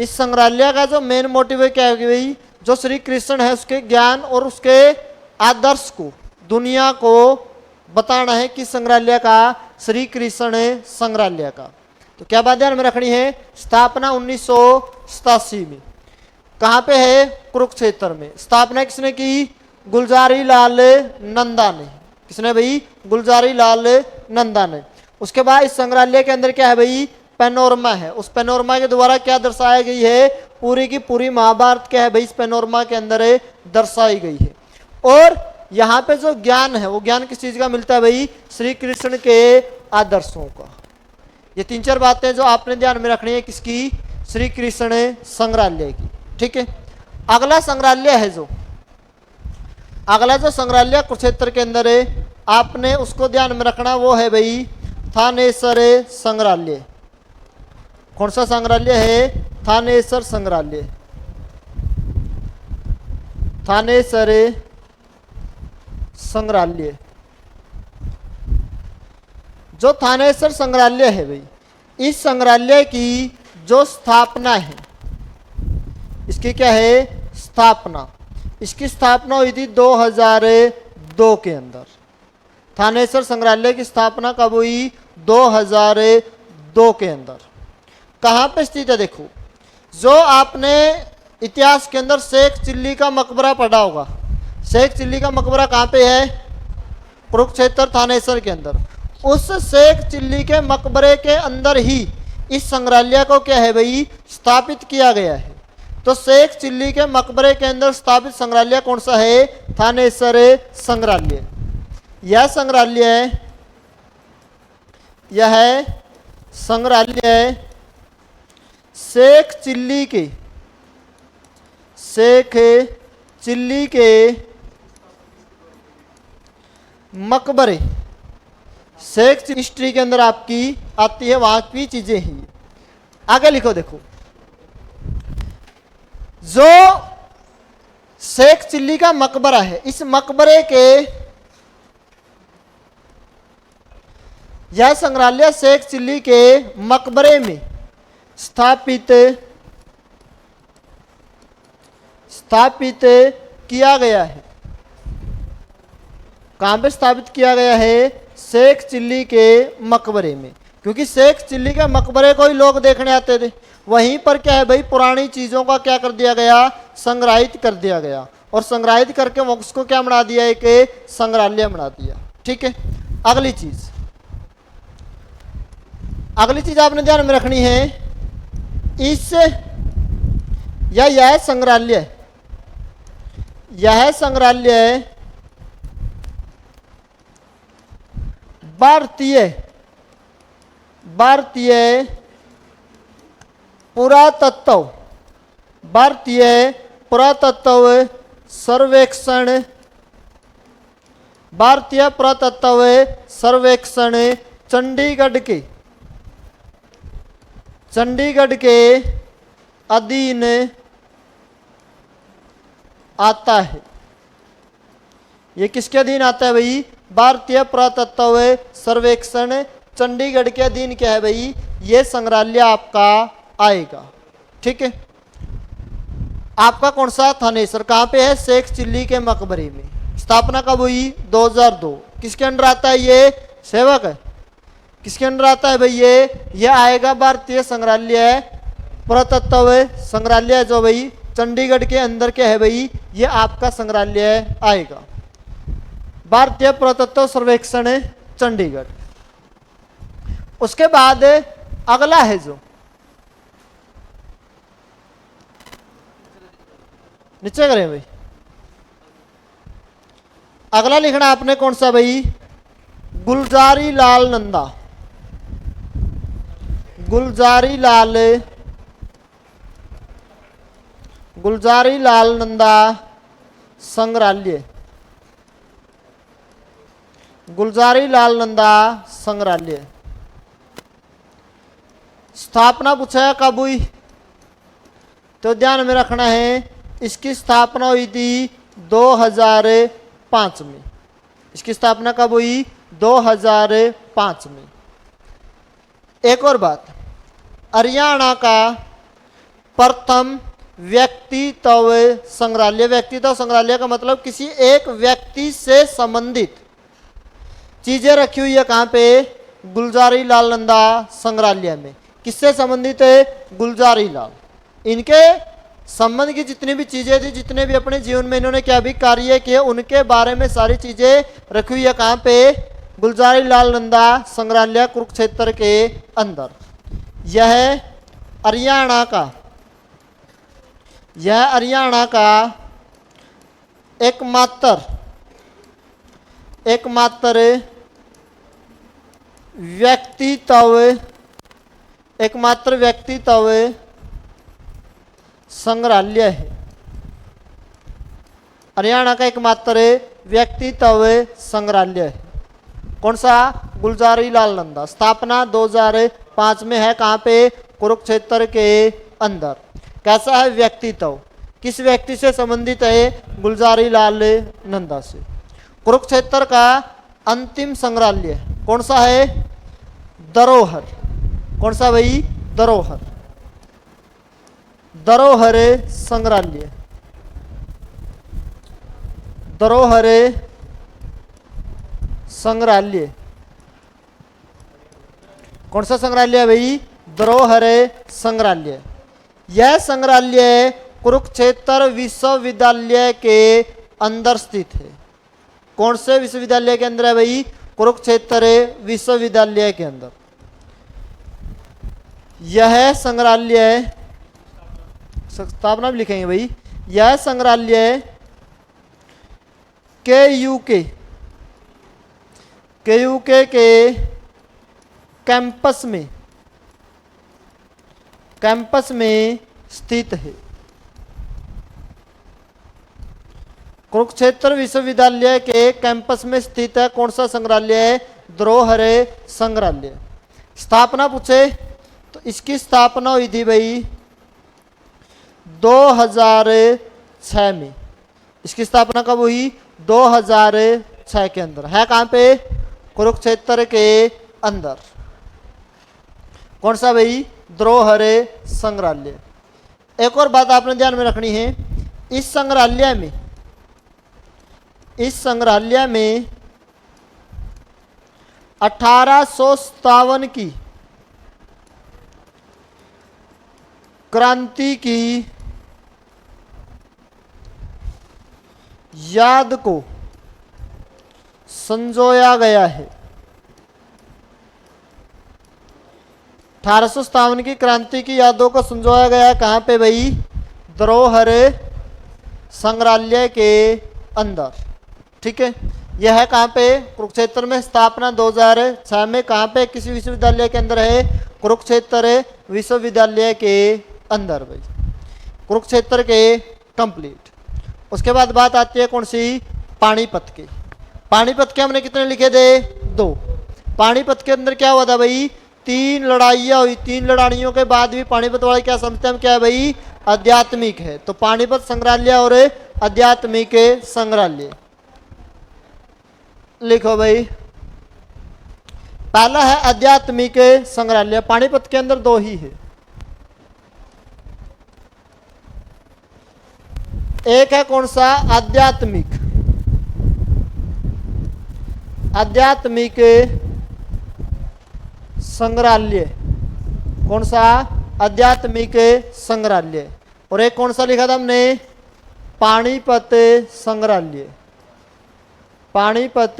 इस संग्रहालय का जो मेन मोटिव है क्या है कि भाई जो श्री कृष्ण है उसके ज्ञान और उसके आदर्श को दुनिया को बताना है। किस संग्रहालय का, श्री कृष्ण संग्रहालय का। तो क्या बात ध्यान में रखनी है, स्थापना 1987 में। कहाँ पे है, कुरुक्षेत्र में। स्थापना किसने की, गुलजारी लाल नंदा ने। किसने भाई, गुलजारी लाल नंदा ने। उसके बाद इस संग्रहालय के अंदर क्या है भाई, पैनोरमा है। उस पैनोरमा के द्वारा क्या दर्शाई गई है, पूरी की पूरी महाभारत क्या है भाई इस पैनोरमा के अंदर दर्शाई गई है। और यहाँ पे जो ज्ञान है वो ज्ञान किस चीज का मिलता है भाई, श्री कृष्ण के आदर्शों का। ये 3-4 बातें जो आपने ध्यान में रखनी है, किसकी, श्री कृष्ण संग्रहालय की। ठीक है, अगला संग्रहालय है अगला जो संग्रहालय कुरुक्षेत्र के अंदर है, आपने उसको ध्यान में रखना, वो है भाई थानेसर संग्रहालय। कौन सा संग्रहालय है, थानेसर संग्रहालय। थानेसर संग्रहालय, जो थानेसर संग्रहालय है भाई, इस संग्रहालय की जो स्थापना है, इसकी क्या है स्थापना, इसकी स्थापना हुई थी 2002 के अंदर। थानेसर संग्रहालय की स्थापना कब हुई, 2002 के अंदर। कहाँ पे स्थित है देखो, जो आपने इतिहास के अंदर शेख चिल्ली का मकबरा पढ़ा होगा। शेख चिल्ली का मकबरा कहाँ पे है, कुरुक्षेत्र थानेसर के अंदर। उस शेख चिल्ली के मकबरे के अंदर ही इस संग्रहालय को क्या है भाई स्थापित किया गया है। तो शेख चिल्ली के मकबरे के अंदर स्थापित संग्रहालय कौन सा है, थानेसर संग्रहालय। यह संग्रहालय शेख चिल्ली के मकबरे, शेख हिस्ट्री के अंदर आपकी आती है, वहां की चीजें ही। आगे लिखो देखो, जो शेख चिल्ली का मकबरा है, इस मकबरे के, यह संग्रहालय शेख चिल्ली के मकबरे में स्थापित किया गया है। कहां पे स्थापित किया गया है, शेख चिल्ली के मकबरे में। क्योंकि शेख चिल्ली के मकबरे को ही लोग देखने आते थे। वहीं पर क्या है भाई पुरानी चीजों का क्या कर दिया गया, संग्रहित कर दिया गया। और संग्रहित करके उसको क्या बना दिया, एक संग्रहालय बना दिया। ठीक है, अगली चीज आपने ध्यान में रखनी है, यह संग्रहालय भारतीय पुरातत्व सर्वेक्षण चंडीगढ़ के अधीन आता है। ये किसके अधीन आता है भाई, भारतीय पुरातत्व सर्वेक्षण चंडीगढ़ के अधीन क्या है भाई, ये संग्रहालय आपका आएगा। ठीक है, आपका कौन सा, थानेसर। कहाँ पे है, शेख चिल्ली के मकबरे में। स्थापना कब हुई, 2002। किसके अंडर आता है ये, सेवक है, किसके अंडर आता है भाई? ये आएगा भारतीय संग्रहालय पुरातत्व संग्रहालय, जो भाई चंडीगढ़ के अंदर के है भाई, ये आपका संग्रहालय आएगा, भारतीय पुरातत्व सर्वेक्षण चंडीगढ़। उसके बाद अगला है जो नीचे करें भाई, अगला लिखना आपने कौन सा भाई? गुलजारी लाल नंदा, गुलजारी लाल नंदा संग्रहालय, गुलजारी लाल नंदा संग्रहालय। स्थापना पूछा कब हुई? तो ध्यान में रखना है, इसकी स्थापना हुई थी 2005 में। इसकी स्थापना कब हुई? 2005 में। एक और बात, हरियाणा का प्रथम व्यक्तित्व संग्रहालय, व्यक्तित्व संग्रहालय का मतलब किसी एक व्यक्ति से संबंधित चीजें रखी हुई है। कहां पे? गुलजारी लाल नंदा संग्रहालय में। किससे संबंधित है? गुलजारी लाल। इनके संबंध की जितनी भी चीजें थी, जितने भी अपने जीवन में इन्होंने क्या भी कार्य किए, उनके बारे में सारी चीजें रखी हुई है। कहां पे? गुलजारी लाल नंदा संग्रहालय कुरुक्षेत्र के अंदर। यह हरियाणा का, यह हरियाणा का एकमात्र व्यक्तित्व संग्रहालय है। हरियाणा का एकमात्र व्यक्तित्व संग्रहालय है। कौन सा? गुलजारी लाल नंदा। स्थापना 2005 में है। कहां पे? कुरुक्षेत्र के अंदर। कैसा है व्यक्तित्व? किस व्यक्ति से संबंधित है? गुलजारी लाल नंदा से। कुरुक्षेत्र का अंतिम संग्रहालय कौन सा है? धरोहर। कौन सा भाई? धरोहर। धरोहर संग्रहालय, धरोहर संग्रहालय। कौन सा संग्रहालय भाई? धरोहर संग्रहालय। यह संग्रहालय कुरुक्षेत्र विश्वविद्यालय के अंदर स्थित है। कौन से विश्वविद्यालय के अंदर है भाई? कुरुक्षेत्र विश्वविद्यालय के अंदर। यह संग्रहालय, स्थापना भी लिखेंगे भाई, यह संग्रहालय KUK के कैंपस में स्थित है। कुरुक्षेत्र विश्वविद्यालय के कैंपस में स्थित है। कौन सा संग्रहालय है? धरोहर संग्रहालय। स्थापना पूछे तो इसकी स्थापना हुई थी भाई 2006 में। इसकी स्थापना कब हुई? 2006 के अंदर। है कहां पे? कुरुक्षेत्र के अंदर। कौन सा भाई? धरोहर संग्रहालय। एक और बात आपने ध्यान में रखनी है, इस संग्रहालय में 1857 की क्रांति की याद को संजोया गया है। 1857 की क्रांति की यादों को संजोया गया है। कहां पे भाई? धरोहर संग्रहालय के अंदर। ठीक है, यह है कहां पे? कुरुक्षेत्र में। स्थापना 2006 में। कहां पे? किसी विश्वविद्यालय के अंदर है? कुरुक्षेत्र विश्वविद्यालय के अंदर भाई। कुरुक्षेत्र के कंप्लीट। उसके बाद बात आती है कौन सी? पानीपत की। पानीपत के हमने कितने लिखे थे? 2। पानीपत के अंदर क्या हुआ था भाई? 3 लड़ाइयां हुई। 3 लड़ाइयों के बाद भी पानीपत वाले क्या समझते हैं हम? क्या है भाई? आध्यात्मिक है। तो पानीपत संग्रहालय और आध्यात्मिक संग्रहालय लिखो भाई। पहला है आध्यात्मिक संग्रहालय। पानीपत के अंदर 2 ही है। एक है कौन सा? आध्यात्मिक संग्रहालय, कौन सा? आध्यात्मिक संग्रहालय। और एक कौन सा लिखा था हमने? पानीपत संग्रहालय, पानीपत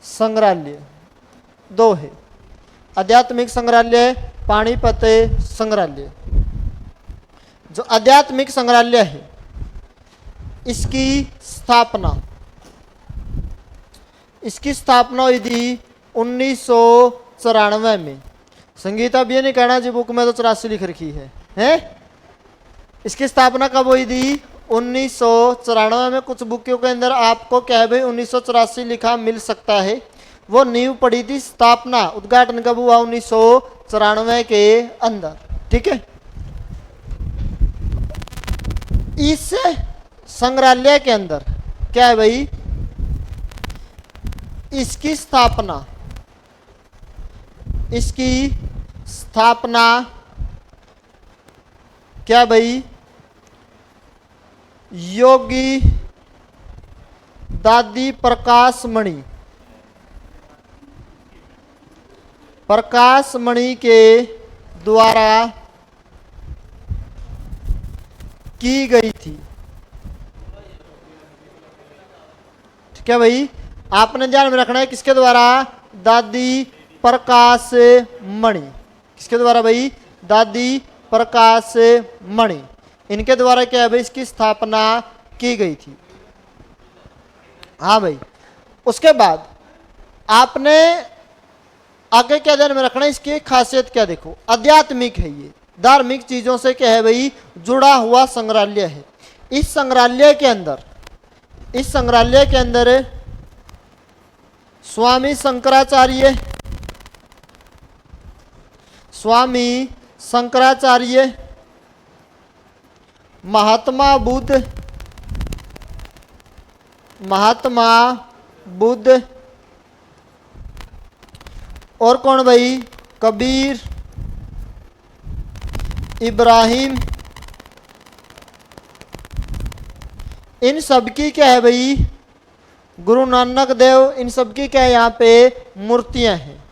संग्रहालय, दो है, आध्यात्मिक संग्रहालय, पानीपत संग्रहालय। जो आध्यात्मिक संग्रहालय है इसकी स्थापना हुई थी 1994 में। संगीता अब ये नहीं कहना जी बुक में तो 84 लिख रखी है, हैं? इसकी स्थापना कब हुई थी? 1994 में। कुछ बुकों के अंदर आपको क्या है भाई 1984 लिखा मिल सकता है। वो नींव पड़ी थी, स्थापना उद्घाटन कब हुआ? 1994 के अंदर, ठीक है। इस संग्रहालय के अंदर क्या है भाई? इसकी स्थापना क्या भाई? योगी दादी प्रकाश मणि के द्वारा की गई थी, ठीक है भाई। आपने ध्यान में रखना है किसके द्वारा? दादी प्रकाश मणि। किसके द्वारा भाई? दादी प्रकाश मणि, इनके द्वारा क्या है भाई इसकी स्थापना की गई थी। हाँ भाई। उसके बाद आपने आगे क्या ध्यान में रखना है, इसकी खासियत क्या देखो, आध्यात्मिक है, ये धार्मिक चीजों से क्या है भाई जुड़ा हुआ संग्रहालय है। इस संग्रहालय के अंदर स्वामी शंकराचार्य, महात्मा बुद्ध और कौन भाई? कबीर, इब्राहिम, इन सब की क्या है भाई? गुरु नानक देव, इन सब की क्या है यहाँ पे मूर्तियां हैं।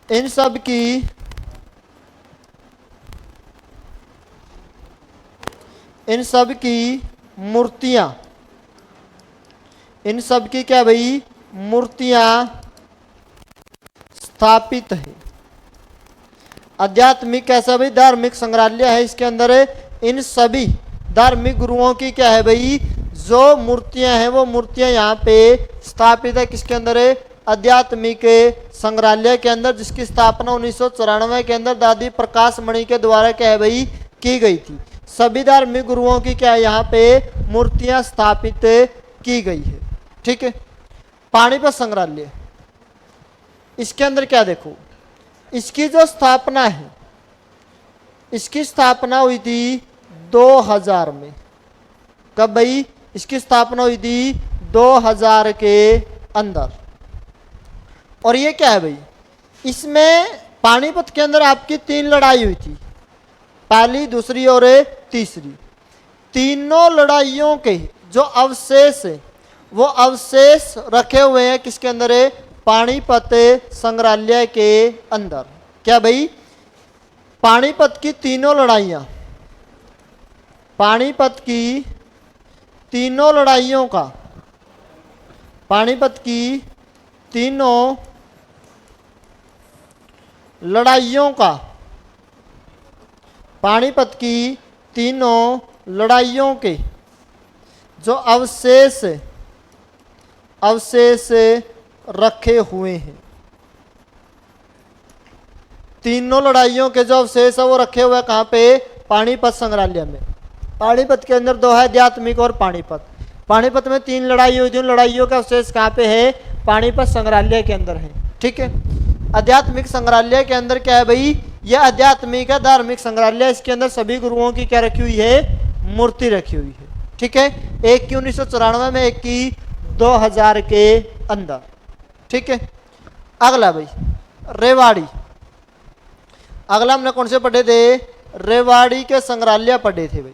इन सब की क्या भाई? मूर्तियां स्थापित है। आध्यात्मिक कैसा भाई? धार्मिक संग्रहालय है। इसके अंदर इन सभी धार्मिक गुरुओं की क्या है भाई? जो मूर्तियां हैं वो मूर्तियां यहाँ पे स्थापित है। किसके अंदर? आध्यात्मिक संग्रहालय के अंदर, जिसकी स्थापना 1994 के अंदर दादी प्रकाश मणि के द्वारा क्या है भाई की गई थी। सभी धार्मिक गुरुओं की क्या है यहाँ पे मूर्तियां स्थापित की गई है, ठीक है। पानीपत संग्रहालय, इसके अंदर क्या देखो, इसकी जो स्थापना है, इसकी स्थापना हुई थी 2000 में। कब भाई? इसकी स्थापना हुई थी 2000 के अंदर। और ये क्या है भाई? इसमें पानीपत के अंदर आपकी 3 लड़ाई हुई थी, पहली, दूसरी और तीसरी। तीनों लड़ाइयों के जो अवशेष है वो अवशेष रखे हुए हैं किसके अंदर? पानीपत संग्रहालय के अंदर। क्या भाई? पानीपत की तीनों लड़ाइयाँ, पानीपत की तीनों लड़ाइयों का, पानीपत की तीनों लड़ाइयों का, पानीपत की तीनों लड़ाइयों के जो अवशेष रखे हुए हैं, तीनों लड़ाइयों के जो अवशेष है वो रखे हुए हैं कहाँ पे? पानीपत संग्रहालय में। पानीपत के अंदर 2 है, आध्यात्मिक और पानीपत। पानीपत में 3 लड़ाई हुई थी, उन लड़ाइयों का अवशेष कहाँ पे है? पानीपत संग्रहालय के अंदर है, ठीक है। आध्यात्मिक संग्रहालय के अंदर क्या है भाई? यह आध्यात्मिक है, धार्मिक संग्रहालय। इसके अंदर सभी गुरुओं की क्या रखी हुई है? मूर्ति रखी हुई है, ठीक है। एक की 1994 में, एक की 2000 के अंदर, ठीक है। अगला भाई रेवाड़ी, अगला हमने कौन से पढ़े थे? रेवाड़ी के संग्रहालय पढ़े थे भाई।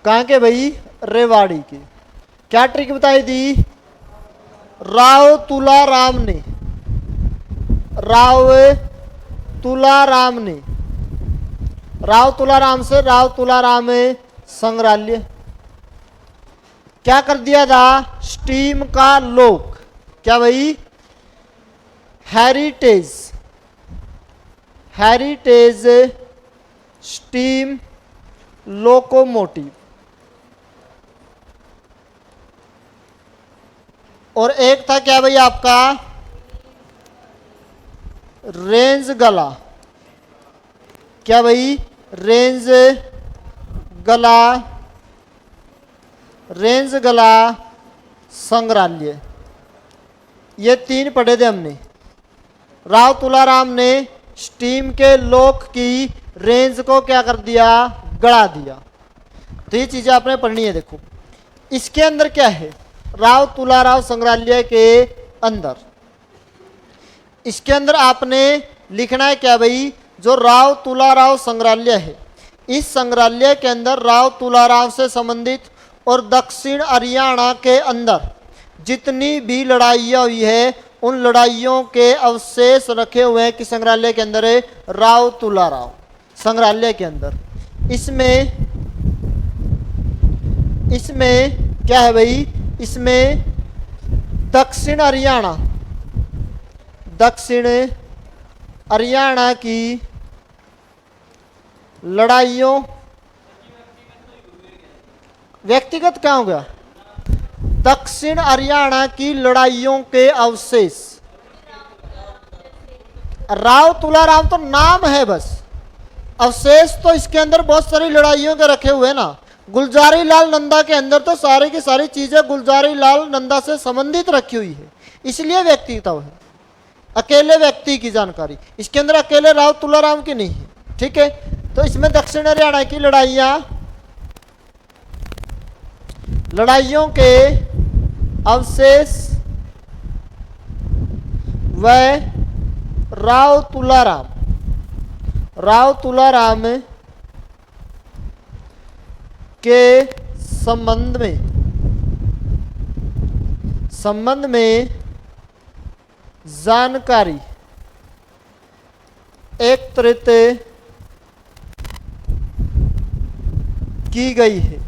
कहाँ के भाई? रेवाड़ी के। क्या ट्रिक बताई थी? राव तुलाराम ने राव तुलाराम ने, राव तुलाराम से राव तुलाराम संग्रहालय क्या कर दिया था, स्टीम का लोक, क्या भाई, हेरिटेज, हेरिटेज स्टीम लोकोमोटिव, और एक था क्या भाई आपका रेंज गला, क्या भाई, रेंज गला, रेंज गला संग्रहालय। ये 3 पढ़े थे हमने। राव तुलाराम ने स्टीम के लोक की रेंज को क्या कर दिया, गड़ा दिया। तो ये चीजें आपने पढ़नी है। देखो इसके अंदर क्या है, राव तुलाराव संग्रहालय के अंदर, इसके अंदर आपने लिखना है क्या भाई, जो राव तुलाराव संग्रहालय है, इस संग्रहालय के अंदर राव तुलाराव से संबंधित और दक्षिण हरियाणा के अंदर जितनी भी लड़ाइयाँ हुई है उन लड़ाइयों के अवशेष रखे हुए हैं कि संग्रहालय के अंदर है, राव तुलाराव संग्रहालय के अंदर। इसमें क्या है भाई, इसमें दक्षिण हरियाणा की लड़ाइयों, व्यक्तिगत क्या हो गया, दक्षिण हरियाणा की लड़ाइयों के अवशेष। राव तुलाराम तो नाम है बस, अवशेष तो इसके अंदर बहुत सारी लड़ाइयों के रखे हुए ना। गुलजारी लाल नंदा के अंदर तो सारी की सारी चीजें गुलजारी लाल नंदा से संबंधित रखी हुई है, इसलिए व्यक्तिगत है, अकेले व्यक्ति की जानकारी इसके अंदर अकेले राव तुलाराम की नहीं है। ठीक है, तो इसमें दक्षिण हरियाणा की लड़ाइयों के अवशेष व राव तुलाराम के संबंध में जानकारी एकत्रित की गई है।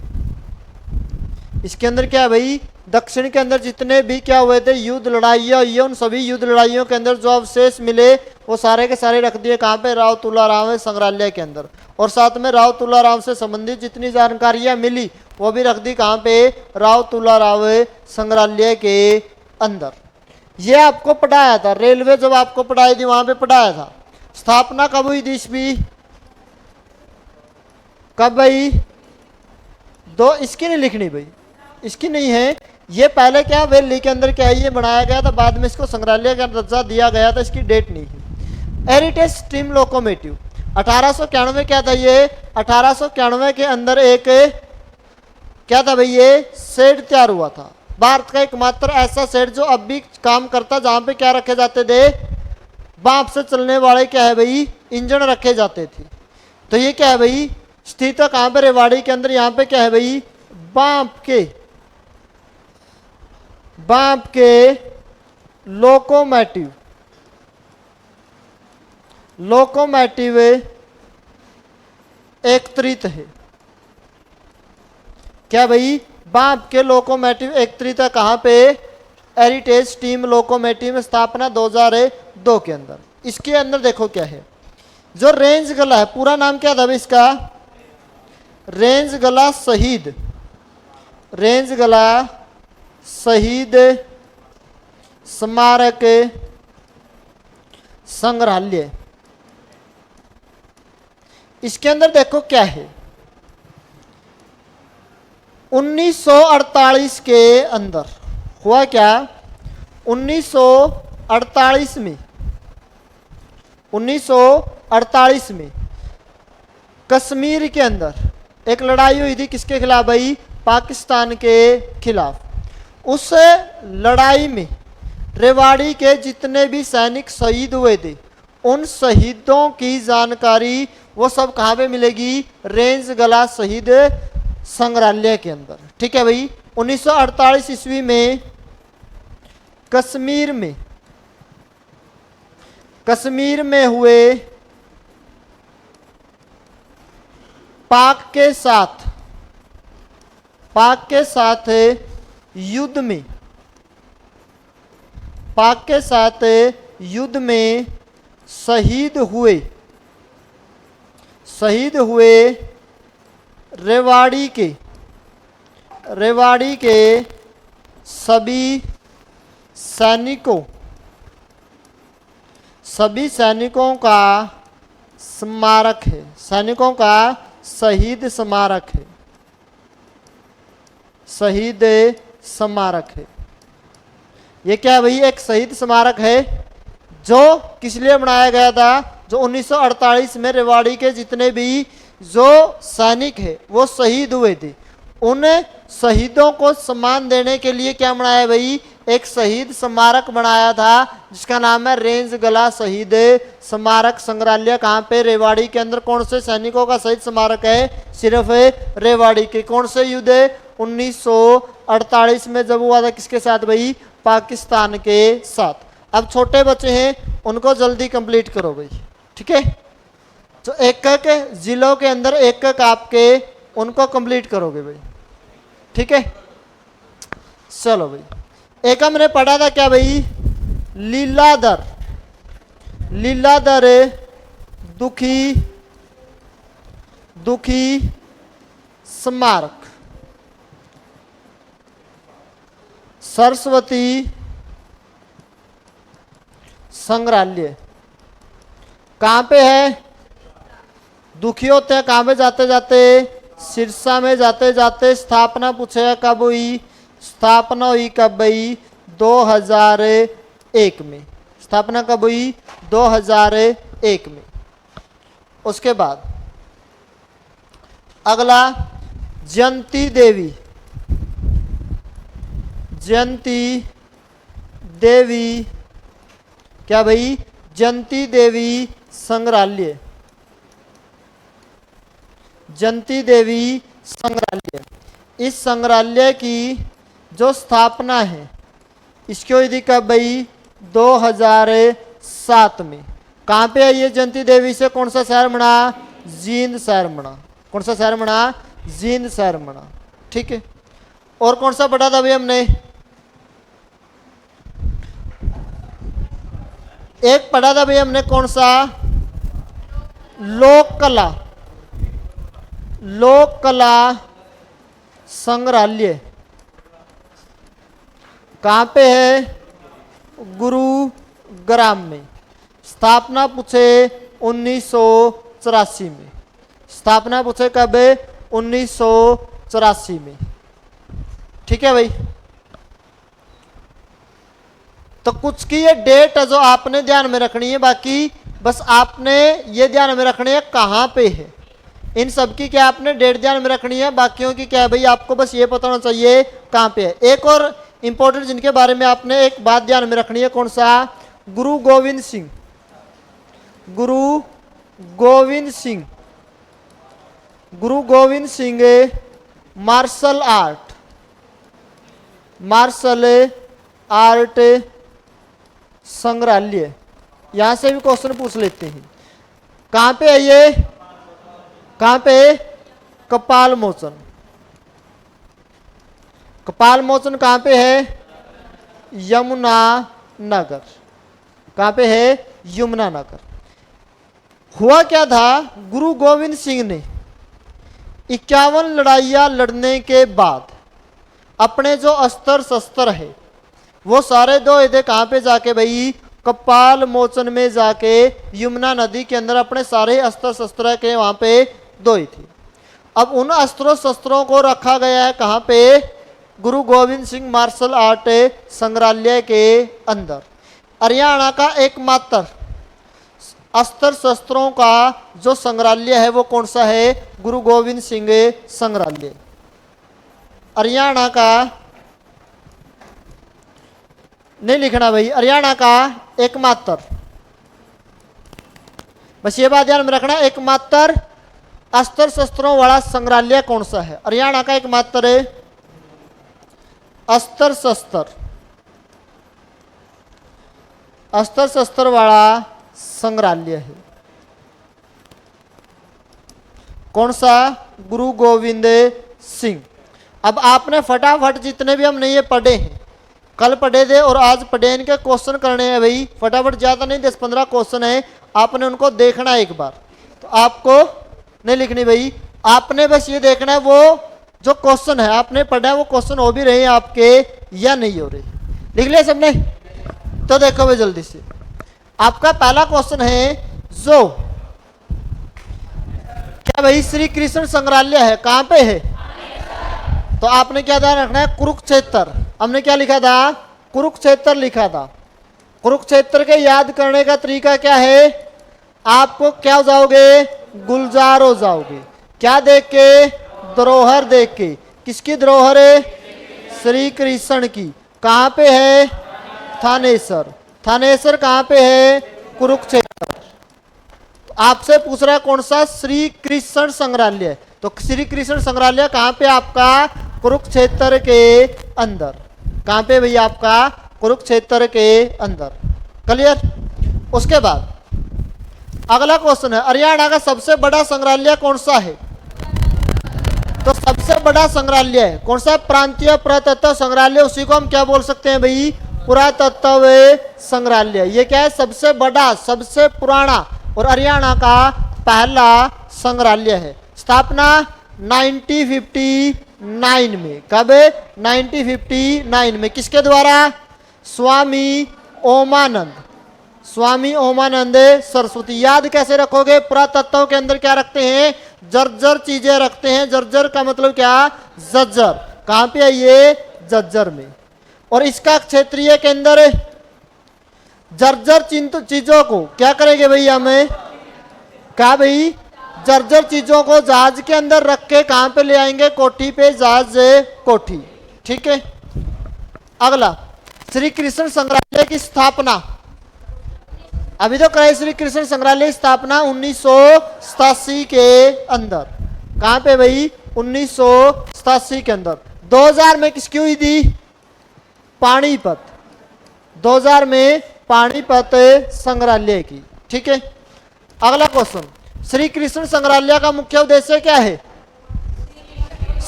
इसके अंदर क्या है भाई, दक्षिण के अंदर जितने भी क्या हुए थे युद्ध लड़ाइयाँ हुई है, उन सभी युद्ध लड़ाइयों के अंदर जो अवशेष मिले वो सारे के सारे रख दिए कहाँ पे, राव तुलाराम संग्रहालय के अंदर। और साथ में राव तुलाराम से संबंधित जितनी जानकारियां मिली वो भी रख दी कहाँ पे, राव तुलाराव संग्रहालय के अंदर। ये आपको पढ़ाया था, रेलवे जब आपको पढ़ाई थी वहां पे पढ़ाया था। स्थापना कब हुई थी इसकी, कब भाई, दो, इसकी नहीं लिखनी भाई, इसकी नहीं है। ये पहले क्या वेली के अंदर क्या है, ये बनाया गया था, बाद में इसको संग्रहालय का दर्जा दिया गया था, इसकी डेट नहीं है। हेरिटेज स्टीम लोकोमोटिव 1891 क्या था, ये 1891 के अंदर एक क्या था भाई, ये शेड तैयार हुआ था। भारत का एकमात्र ऐसा शेड जो अब भी काम करता, जहां पे क्या रखे जाते थे, बांप से चलने वाले क्या है भाई, इंजन रखे जाते थे। तो ये क्या है भाई, स्थित है कहां पे, रेवाड़ी के अंदर। यहाँ पे क्या है भाई, बांप के लोकोमोटिव एकत्रित है। क्या भाई, बांप के लोकोमोटिव एकत्रित है कहां पे, हेरिटेज स्टीम लोकोमोटिव में स्थापना 2002 के अंदर। इसके अंदर देखो क्या है, जो रेंज गला है, पूरा नाम क्या था भाई इसका, रेंज गला शहीद स्मारक संग्रहालय। इसके अंदर देखो क्या है, 1948 के अंदर हुआ क्या, 1948 में कश्मीर के अंदर एक लड़ाई हुई थी, किसके खिलाफ भाई, पाकिस्तान के खिलाफ। उस लड़ाई में रेवाड़ी के जितने भी सैनिक शहीद हुए थे, उन शहीदों की जानकारी वो सब कहाँ पे मिलेगी, रेंज गला शहीद संग्रहालय के अंदर। ठीक है भाई, 1948 ईस्वी में कश्मीर में कश्मीर में हुए पाक के साथ युद्ध में, पाक के साथ युद्ध में शहीद हुए रेवाड़ी के सभी सैनिकों का स्मारक है, सैनिकों का शहीद स्मारक है, शहीद स्मारक है। ये क्या भाई? एक शहीद स्मारक है जो किस लिए बनाया गया था? जो 1948 में रेवाड़ी के जितने भी जो सैनिक है वो शहीद हुए थे, उन शहीदों को सम्मान देने के लिए क्या बनाया भाई? एक शहीद स्मारक बनाया था जिसका नाम है रेंज गला शहीद स्मारक संग्रहालय। कहाँ पे? रेवाड़ी के अंदर। कौन से सैनिकों का शहीद स्मारक है? सिर्फ रेवाड़ी के। कौन से युद्ध? 1948 में जब हुआ था। किसके साथ भाई? पाकिस्तान के साथ। अब छोटे बच्चे हैं उनको जल्दी कंप्लीट करो भाई, ठीक है? तो एक एक जिलों के अंदर एक एक आपके उनको कंप्लीट करोगे भाई, ठीक है? चलो भाई, एक हमने पढ़ा था क्या भाई? लीलाधर दुखी स्मारक। सरस्वती संग्रहालय कहाँ पे है? दुखी होते हैं कहाँ पे जाते जाते? सिरसा में जाते जाते। स्थापना पूछेगा कब हुई? स्थापना हुई कब भाई? 2001 में। स्थापना कब हुई? 2001 में। उसके बाद अगला जयंती देवी क्या भाई? जयंती देवी संग्रहालय। जयंती देवी संग्रहालय, इस संग्रहालय की जो स्थापना है इसकी हुई थी कब भाई? 2007 में। कहाँ पे है ये जयंती देवी? से कौन सा शहर बना? जींद शहर बना। कौन सा शहर बना? जींद शहर बना, ठीक है? और कौन सा पढ़ा था भाई हमने? एक पढ़ा था भाई हमने, कौन सा? लोक कला संग्रहालय कहाँ पे है? गुरुग्राम में। स्थापना पूछे 1984 में। स्थापना पूछे कब? 1984 में, ठीक है भाई? तो कुछ की ये डेट है जो आपने ध्यान में रखनी है, बाकी बस आपने ये ध्यान में रखनी है कहाँ पे है। इन सब की क्या आपने डेट ध्यान में रखनी है, बाकियों की क्या है भाई? आपको बस ये पता होना चाहिए कहाँ पे है। एक और इंपॉर्टेंट जिनके बारे में आपने एक बात ध्यान में रखनी है, कौन सा? गुरु गोविंद सिंह मार्शल आर्ट संग्रहालय। यहां से भी क्वेश्चन पूछ लेते हैं। कहां पे है ये? कहां पे? कपाल मोचन कहां पे है? यमुना नगर। कहां पे है? यमुना नगर। हुआ क्या था? गुरु गोविंद सिंह ने 51 लड़ाइयां लड़ने के बाद अपने जो अस्त्र शस्त्र है वो सारे धोए थे। कहां पे जाके भाई? कपाल मोचन में जाके यमुना नदी के अंदर अपने सारे अस्त्र शस्त्र के वहां पे धोई थी। अब उन अस्त्रों शस्त्रों को रखा गया है कहां पे? गुरु गोविंद सिंह मार्शल आर्ट संग्रहालय के अंदर। हरियाणा का एकमात्र अस्त्र शस्त्रों का जो संग्रहालय है वो कौन सा है? गुरु गोविंद सिंह संग्रहालय। हरियाणा का नहीं लिखना भाई, हरियाणा का एकमात्र, बस ये बात ध्यान में रखना, एकमात्र अस्त्र शस्त्रों वाला संग्रहालय कौन सा है? हरियाणा का एकमात्र अस्त्र शस्त्र वाला संग्रहालय है। कौन सा? गुरु गोविंद सिंह। अब आपने फटाफट जितने भी हमने ये पढ़े हैं, कल पढ़े थे और आज पढ़े, इनके क्वेश्चन करने हैं भाई। फटाफट, ज्यादा नहीं, 10-15 क्वेश्चन है, आपने उनको देखना है एक बार। तो आपको नहीं लिखनी भाई, आपने बस ये देखना है वो जो क्वेश्चन है आपने पढ़ा है वो क्वेश्चन हो भी रहे हैं आपके या नहीं हो रहे। लिख लिया सबने? तो देखो भाई जल्दी से, आपका पहला क्वेश्चन है, जो क्या भाई श्री कृष्ण संग्रहालय है कहां पे है? तो आपने क्या ध्यान रखना है? कुरुक्षेत्र। हमने क्या लिखा था? कुरुक्षेत्र लिखा था। कुरुक्षेत्र के याद करने का तरीका क्या है? आपको क्या हो जाओगे? गुलजार हो जाओगे। क्या देख के? धरोहर देख के। किसकी धरोहर है? श्री कृष्ण की। कहां पे है? थानेसर। थानेसर कहां पे है? कुरुक्षेत्र। तो आपसे पूछ रहा है कौन सा? श्री कृष्ण संग्रहालय। तो श्री कृष्ण संग्रहालय कहां पे? आपका कुरुक्षेत्र के अंदर। कहां पे भैया? आपका कुरुक्षेत्र के अंदर। क्लियर? उसके बाद अगला क्वेश्चन है, हरियाणा का सबसे बड़ा संग्रहालय कौन सा है? तो सबसे बड़ा संग्रहालय है कौन सा? प्रांतीय पुरातत्व संग्रहालय। उसी को हम क्या बोल सकते हैं भाई? पुरातत्व संग्रहालय। ये क्या है? सबसे बड़ा, सबसे पुराना और हरियाणा का पहला संग्रहालय है। स्थापना 1959 में। कब? 1959 में। किसके द्वारा? स्वामी ओमानंद। स्वामी ओमानंद सरस्वती। याद कैसे रखोगे? पुरातत्व के अंदर क्या रखते हैं? जर्जर चीजें रखते हैं। जर्जर का मतलब क्या? जज्जर। कहां पे है ये? जज्जर में। और इसका क्षेत्रीय केंद्र जर्जर चीजों को क्या करेंगे भाई? हमें क्या भाई? जर्जर चीजों को जहाज के अंदर रख के कहां पे ले आएंगे? कोठी पे, जहाज कोठी। ठीक है। अगला, श्री कृष्ण संग्रहालय की स्थापना अभी तो कराई। श्री कृष्ण संग्रहालय स्थापना 1987 के अंदर। कहां पे भाई? 1987 के अंदर। 2000 में किसकी हुई थी? पानीपत। 2000 में पानीपत संग्रहालय की। ठीक है। अगला क्वेश्चन, श्री कृष्ण संग्रहालय का मुख्य उद्देश्य क्या है?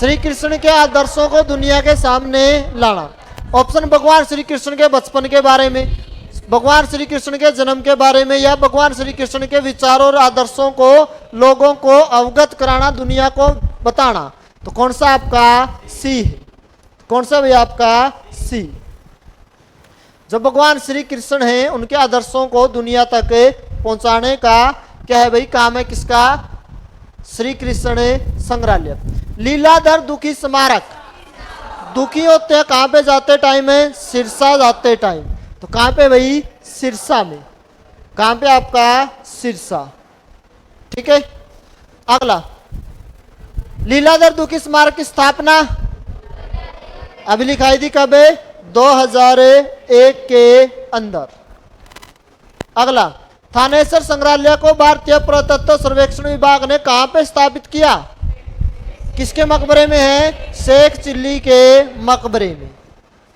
श्री कृष्ण के आदर्शों को दुनिया के सामने लाना। ऑप्शन, भगवान श्री कृष्ण के बचपन के बारे में, भगवान श्री कृष्ण के जन्म के बारे में, या भगवान श्री कृष्ण के विचारों और आदर्शों को लोगों को अवगत कराना, दुनिया को बताना। तो कौन सा आपका? सी है। कौन सा भी आपका? सी। जो भगवान श्री कृष्ण हैं उनके आदर्शों को दुनिया तक पहुंचाने का क्या है भाई? काम है किसका? श्री कृष्ण संग्रहालय। लीलाधर दुखी स्मारक। दुखी होते हैं कहां पे जाते टाइम है? सिरसा जाते टाइम। तो कहां पे भाई? सिरसा में। कहां पे आपका? सिरसा। ठीक है। अगला, लीलाधर दुखी स्मारक की स्थापना अभी लिखाई थी कब? 2001 के अंदर। अगला, थानेसर संग्रहालय को भारतीय पुरातत्व सर्वेक्षण विभाग ने कहां पे स्थापित किया? किसके मकबरे में है? शेख चिल्ली के मकबरे में।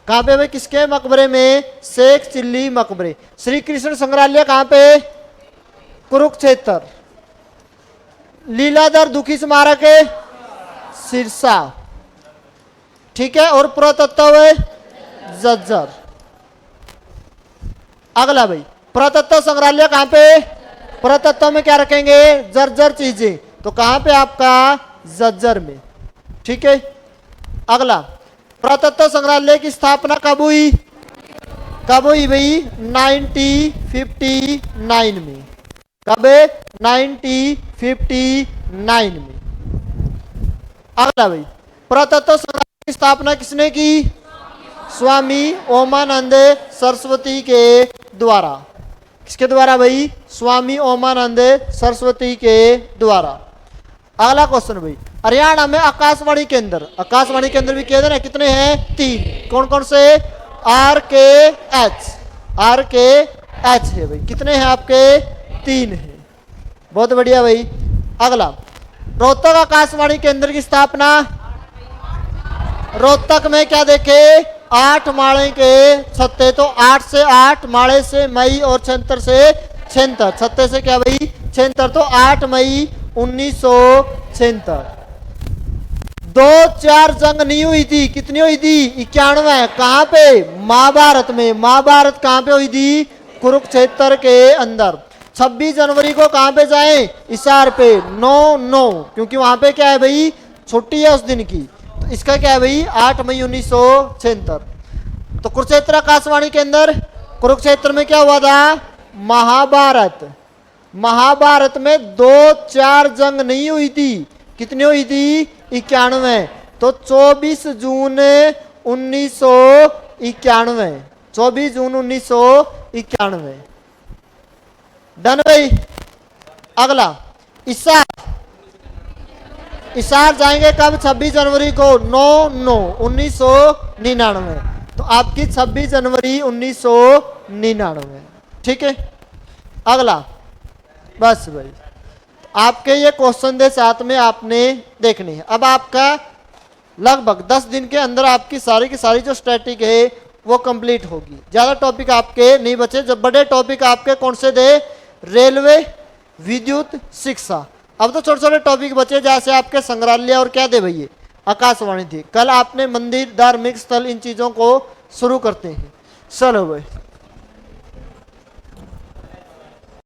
कहां पे भाई? किसके मकबरे में? शेख चिल्ली मकबरे। श्री कृष्ण संग्रहालय कहां पे? कुरुक्षेत्र। लीलाधर दुखी स्मारक है सिरसा। ठीक है। और पुरातत्व है जज्जर। अगला भाई, पुरातत्व संग्रहालय कहां पे? पुरातत्व में क्या रखेंगे? जर्जर चीजें। तो कहां पे आपका? जज्जर में। ठीक है। अगला, पुरातत्व संग्रहालय की स्थापना कब हुई? कब हुई भाई? 1959 में। कब? 1959 में। अगला भाई, पुरातत्व संग्रहालय की स्थापना किसने की? स्वामी ओमानंद सरस्वती के द्वारा। किसके द्वारा भाई? स्वामी ओमानंद सरस्वती के द्वारा। अगला क्वेश्चन भाई, हरियाणा में आकाशवाणी केंद्र। आकाशवाणी केंद्र भी केंद्र है, कितने हैं? 3। कौन कौन से? RKH। RKH है भाई। कितने हैं आपके? 3 है। बहुत बढ़िया भाई। अगला, रोहतक आकाशवाणी केंद्र की स्थापना। रोहतक में क्या देखे? 8 माले के छत्ते। तो 8 से 8 माले से मई और 76 से 76। 76 से क्या भाई 76, तो 8 मई 1976। 2-4 जंग नहीं हुई थी, कितनी हुई थी 91। कहां पे महाभारत में। महाभारत कहां पे हुई थी कुरुक्षेत्र के अंदर। 26 जनवरी को कहां पे जाएं इसार पे 9-9, क्योंकि वहां पे क्या है भाई छुट्टी है उस दिन की। तो इसका क्या है भाई 8 मई 1976। तो कुरुक्षेत्र आकाशवाणी के अंदर कुरुक्षेत्र में क्या हुआ था महाभारत। महाभारत में 2-4 जंग नहीं हुई थी, कितनी हुई थी 91। तो 24 जून 1991, 24 जून 1991। डन भाई। अगला इसार। इसार जाएंगे कब 26 जनवरी को 9-9-1999। तो आपकी 26 जनवरी 1999। ठीक है। अगला बस भाई आपके ये क्वेश्चन दे साथ में आपने देखनी है। अब आपका लगभग 10 दिन के अंदर आपकी सारी की सारी जो स्टैटिक है वो कंप्लीट होगी। ज्यादा टॉपिक आपके नहीं बचे। जब बड़े टॉपिक आपके कौन से थे रेलवे, विद्युत, शिक्षा। अब तो छोटे छोटे टॉपिक बचे जैसे आपके संग्रहालय और क्या दे भैया आकाशवाणी थी। कल आपने मंदिर, धार्मिक स्थल, इन चीजों को शुरू करते हैं। चलो भाई।